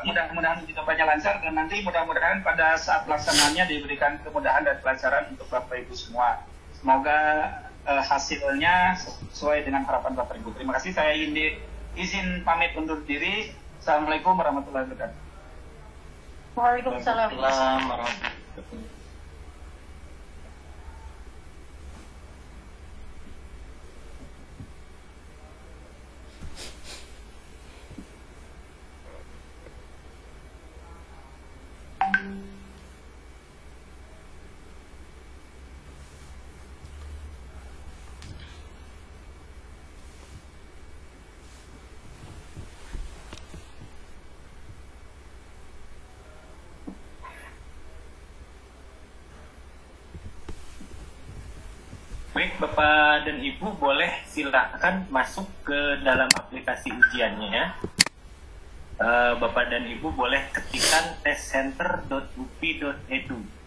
Mudah-mudahan banyak lancar, dan nanti mudah-mudahan pada saat pelaksanaannya diberikan kemudahan dan kelancaran untuk Bapak Ibu semua. Semoga hasilnya sesuai dengan harapan Bapak Ibu. Terima kasih. Saya izin pamit undur diri. Assalamualaikum warahmatullahi wabarakatuh. Waalaikumsalam. Baik, Bapak dan Ibu boleh silakan masuk ke dalam aplikasi ujiannya ya. Bapak dan Ibu boleh ketikkan testcenter.upi.edu.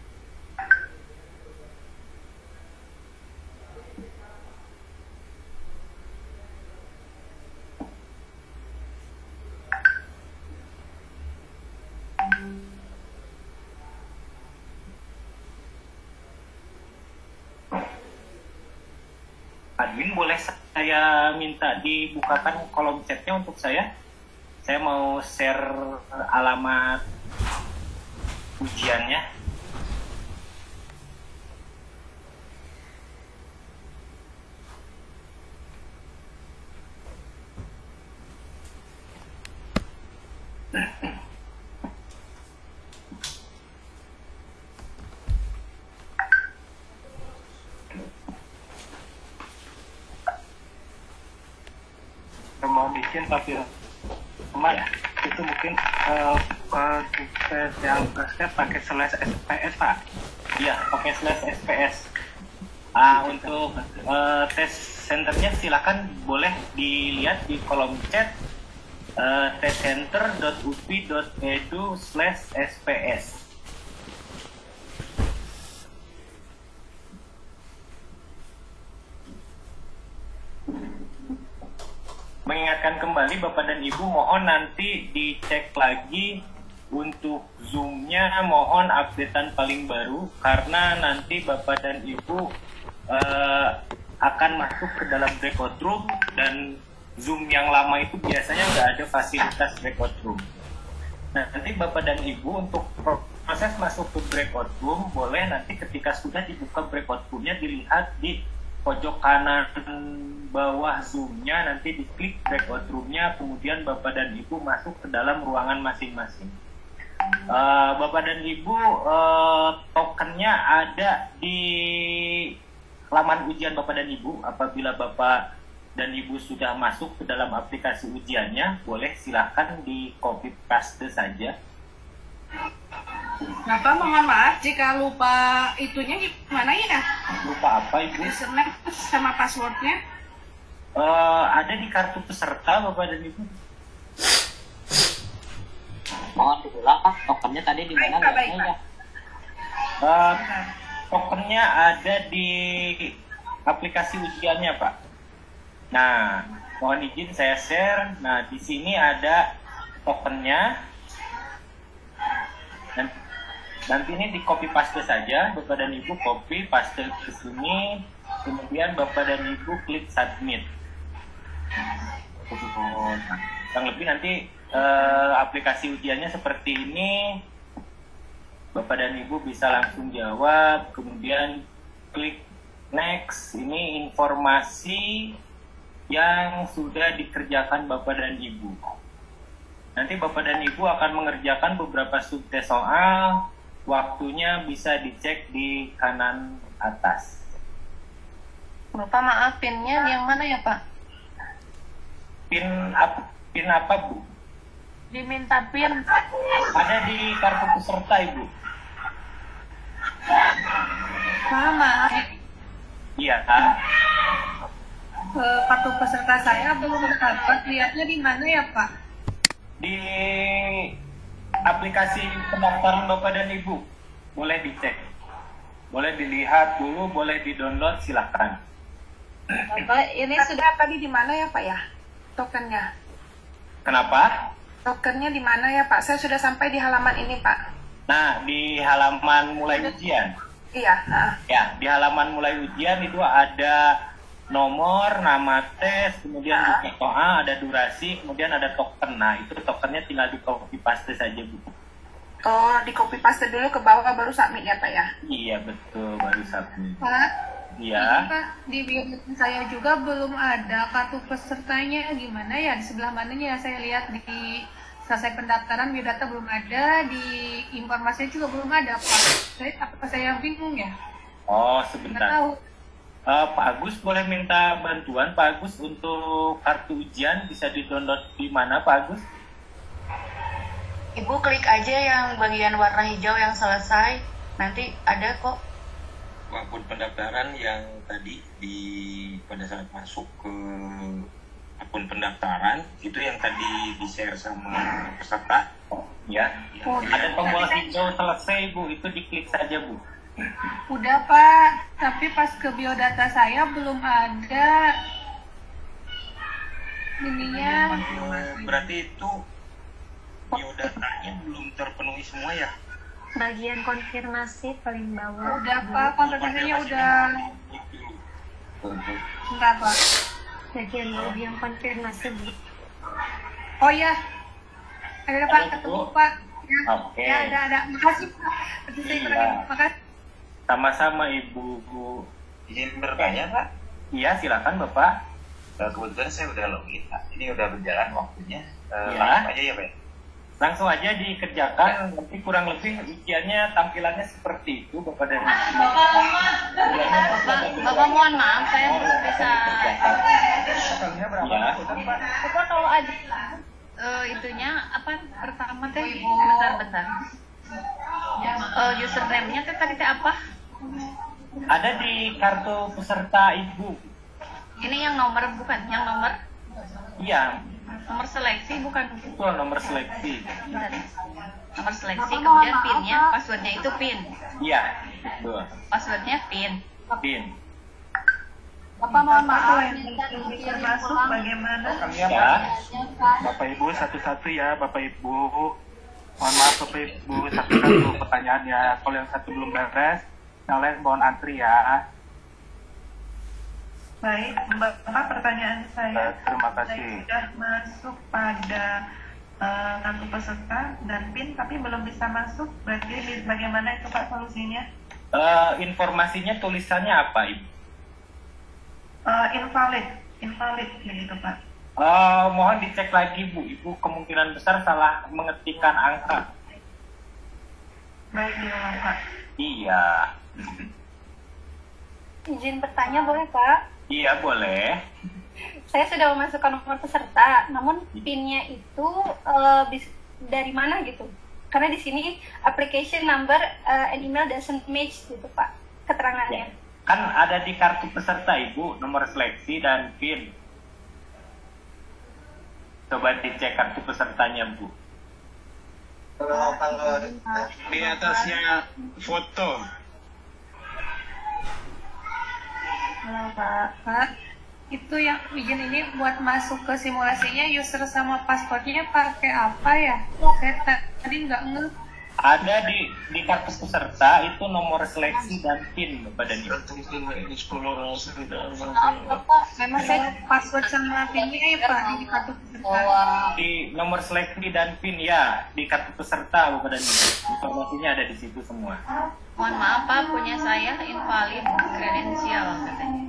Admin, boleh saya minta dibukakan kolom chatnya untuk saya? Saya mau share alamat ujiannya. Mau bikin tapi ya. Itu mungkin yang pakai /SPS Pak. Iya, pakai /SPS. Untuk tes centernya silakan boleh dilihat di kolom chat testcenter.upi.edu/sps. kembali Bapak dan Ibu, mohon nanti dicek lagi untuk Zoom-nya, mohon updatean paling baru, karena nanti Bapak dan Ibu akan masuk ke dalam breakout room, dan Zoom yang lama itu biasanya nggak ada fasilitas breakout room. Nah, nanti Bapak dan Ibu untuk proses masuk ke breakout room, boleh nanti ketika sudah dibuka breakout room-nya dilihat di pojok kanan bawah Zoom-nya, nanti diklik breakout room-nya, kemudian Bapak dan Ibu masuk ke dalam ruangan masing-masing. Bapak dan Ibu, tokennya ada di halaman ujian Bapak dan Ibu. Apabila Bapak dan Ibu sudah masuk ke dalam aplikasi ujiannya, boleh silahkan di copy paste saja. Bapak mohon maaf jika lupa itunya gimana ya? Lupa apa Ibu? Username sama passwordnya? Ada di kartu peserta Bapak dan Ibu. Mohon diulang Pak, tokennya tadi di mana lihatnya ya? Tokennya ada di aplikasi ujiannya Pak. Nah, mohon izin saya share. Nah, di sini ada tokennya. Nanti ini di copy paste saja, Bapak dan Ibu copy paste ke sini, kemudian Bapak dan Ibu klik submit. Nah, kurang lebih nanti aplikasi ujiannya seperti ini. Bapak dan Ibu bisa langsung jawab, kemudian klik next. Ini informasi yang sudah dikerjakan Bapak dan Ibu. Nanti Bapak dan Ibu akan mengerjakan beberapa subtes soal. Waktunya bisa dicek di kanan atas. Bapak maaf, PIN-nya yang mana ya Pak? PIN apa Bu? Diminta PIN. Ada di kartu peserta Ibu. Maaf. Iya Kak. Kartu peserta saya belum dapat. Lihatnya di mana ya Pak? Di aplikasi pendaftaran Bapak dan Ibu, boleh dicek, boleh dilihat dulu, boleh di-download, silahkan. Bapak, ini sudah tadi di mana ya Pak ya? Tokennya. Kenapa? Tokennya di mana ya Pak? Saya sudah sampai di halaman ini Pak. Nah, di halaman mulai ujian. Iya. Ya, di halaman mulai ujian itu ada nomor, nama tes, kemudian juga soal, ada durasi, kemudian ada token. Nah, itu tokennya tinggal di copy paste saja Bu. Oh, di copy paste dulu ke bawah baru submit ya Pak ya? Iya betul, baru submit. Pak, iya. Pak, di biodata saya juga belum ada kartu pesertanya. Gimana ya? Di sebelah mananya ya? Saya lihat di selesai pendaftaran biodata belum ada, di informasinya juga belum ada Pak. Apakah saya bingung ya? Oh, sebentar. Nggak tahu. Pak Agus boleh minta bantuan Pak Agus untuk kartu ujian, bisa di-download di mana Pak Agus? Ibu klik aja yang bagian warna hijau yang selesai, nanti ada kok. Akun pendaftaran yang tadi pada saat masuk ke akun pendaftaran itu yang tadi di-share sama peserta. Ya. Ada tombol hijau selesai Bu, itu diklik saja Bu. Udah Pak, tapi pas ke biodata saya belum ada ininya. Berarti itu biodatanya belum terpenuhi semua ya? Bagian konfirmasi paling bawah. Udah Pak, konfirmasinya udah. Enggak Pak. Bagian bawah yang konfirmasi Bu. Oh ya, ada Pak, ketemu Pak. Ya, Oke. ya ada. Makasih Pak. Makasih. Sama-sama Ibu. Izin bertanya Pak? Iya, silakan Bapak. Kebetulan saya udah login Pak. Ini udah berjalan waktunya. Ya. Langsung aja ya Pak? Langsung aja dikerjakan. Nanti kurang lebih ujiannya tampilannya seperti itu Bapak dan Ibu. Bapak mohon maaf, saya belum bisa. Ya. Bapak kalau ada itunya apa pertama teh bentar. Username-nya tadi apa? Ada di kartu peserta Ibu. Ini yang nomor bukan? Yang nomor? Iya. Nomor seleksi bukan? Betul, nomor seleksi. Bentar. Nomor seleksi, kemudian PIN-nya, passwordnya itu PIN. Iya, betul. Passwordnya PIN. PIN. Bapak mohon maaf, yang belum bisa masuk bagaimana? Ya. Bapak Ibu satu-satu ya, Bapak Ibu. Mohon maaf Bapak Ibu, satu-satu pertanyaannya. Kalau yang satu belum beres, yang lain mohon antri ya. Baik, Bapak, pertanyaan saya. Terima kasih. Saya sudah masuk pada kartu peserta dan PIN, tapi belum bisa masuk. Berarti bagaimana itu Pak solusinya? Informasinya tulisannya apa Ibu? Invalid begitu Pak. Mohon dicek lagi Bu. Ibu kemungkinan besar salah mengetikkan angka. Baik, diulang Pak. Iya. Izin bertanya boleh Pak? Iya boleh. Saya sudah memasukkan nomor peserta, namun PIN-nya itu dari mana gitu? Karena di sini application number and email doesn't match gitu Pak, keterangannya. Kan ada di kartu peserta Ibu, nomor seleksi dan PIN. Coba dicek kartu pesertanya Bu. Kalau di atasnya foto. Halo Pak, itu yang izin ini buat masuk ke simulasinya user sama passwordnya pakai apa ya? Saya tadi nggak ngeh. Ada di kartu peserta itu nomor seleksi dan PIN Bapak dan Ibu. Memang saya password sama PIN-nya ya Pak di kartu peserta. Di nomor seleksi dan PIN ya di kartu peserta Bapak dan Ibu. Informasinya ada di situ semua. Mohon maaf Pak, punya saya invalid kredensial katanya.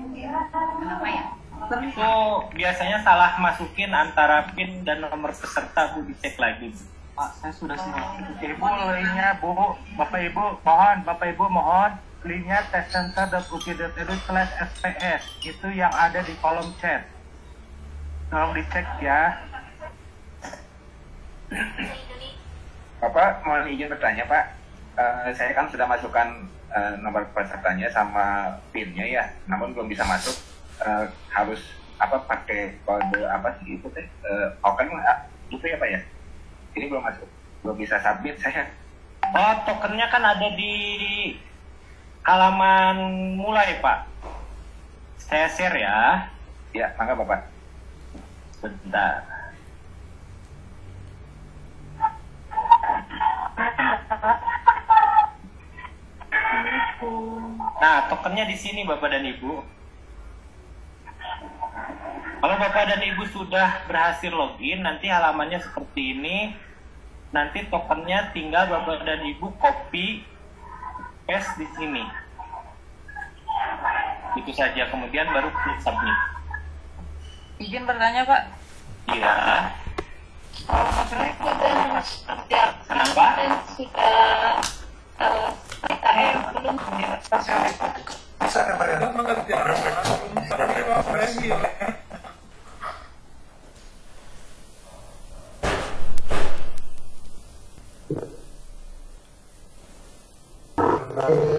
Kenapa ya? Itu biasanya salah masukin antara PIN dan nomor peserta Bu, dicek lagi. Pak, saya sudah semua. Ibu linknya Bu, Bapak Ibu mohon linknya testcenter.uki.edu/sps itu yang ada di kolom chat. Tolong dicek ya. Bapak, mohon izin bertanya Pak. Saya kan sudah masukkan nomor pesertanya sama PIN-nya ya, namun belum bisa masuk. Harus pakai kode apa sih itu teh? Token itu ya Pak ya? Ini belum masuk, belum bisa submit saya. Oh, tokennya kan ada di halaman mulai Pak. Saya share ya. Ya, mangga Bapak. Bentar. Nah, tokennya di sini Bapak dan Ibu. Kalau Bapak dan Ibu sudah berhasil login, nanti halamannya seperti ini. Nanti tokennya tinggal Bapak dan Ibu copy paste di sini. Itu saja, kemudian baru klik submit. Izin bertanya Pak. Iya. Kenapa? PKM belum Thank you.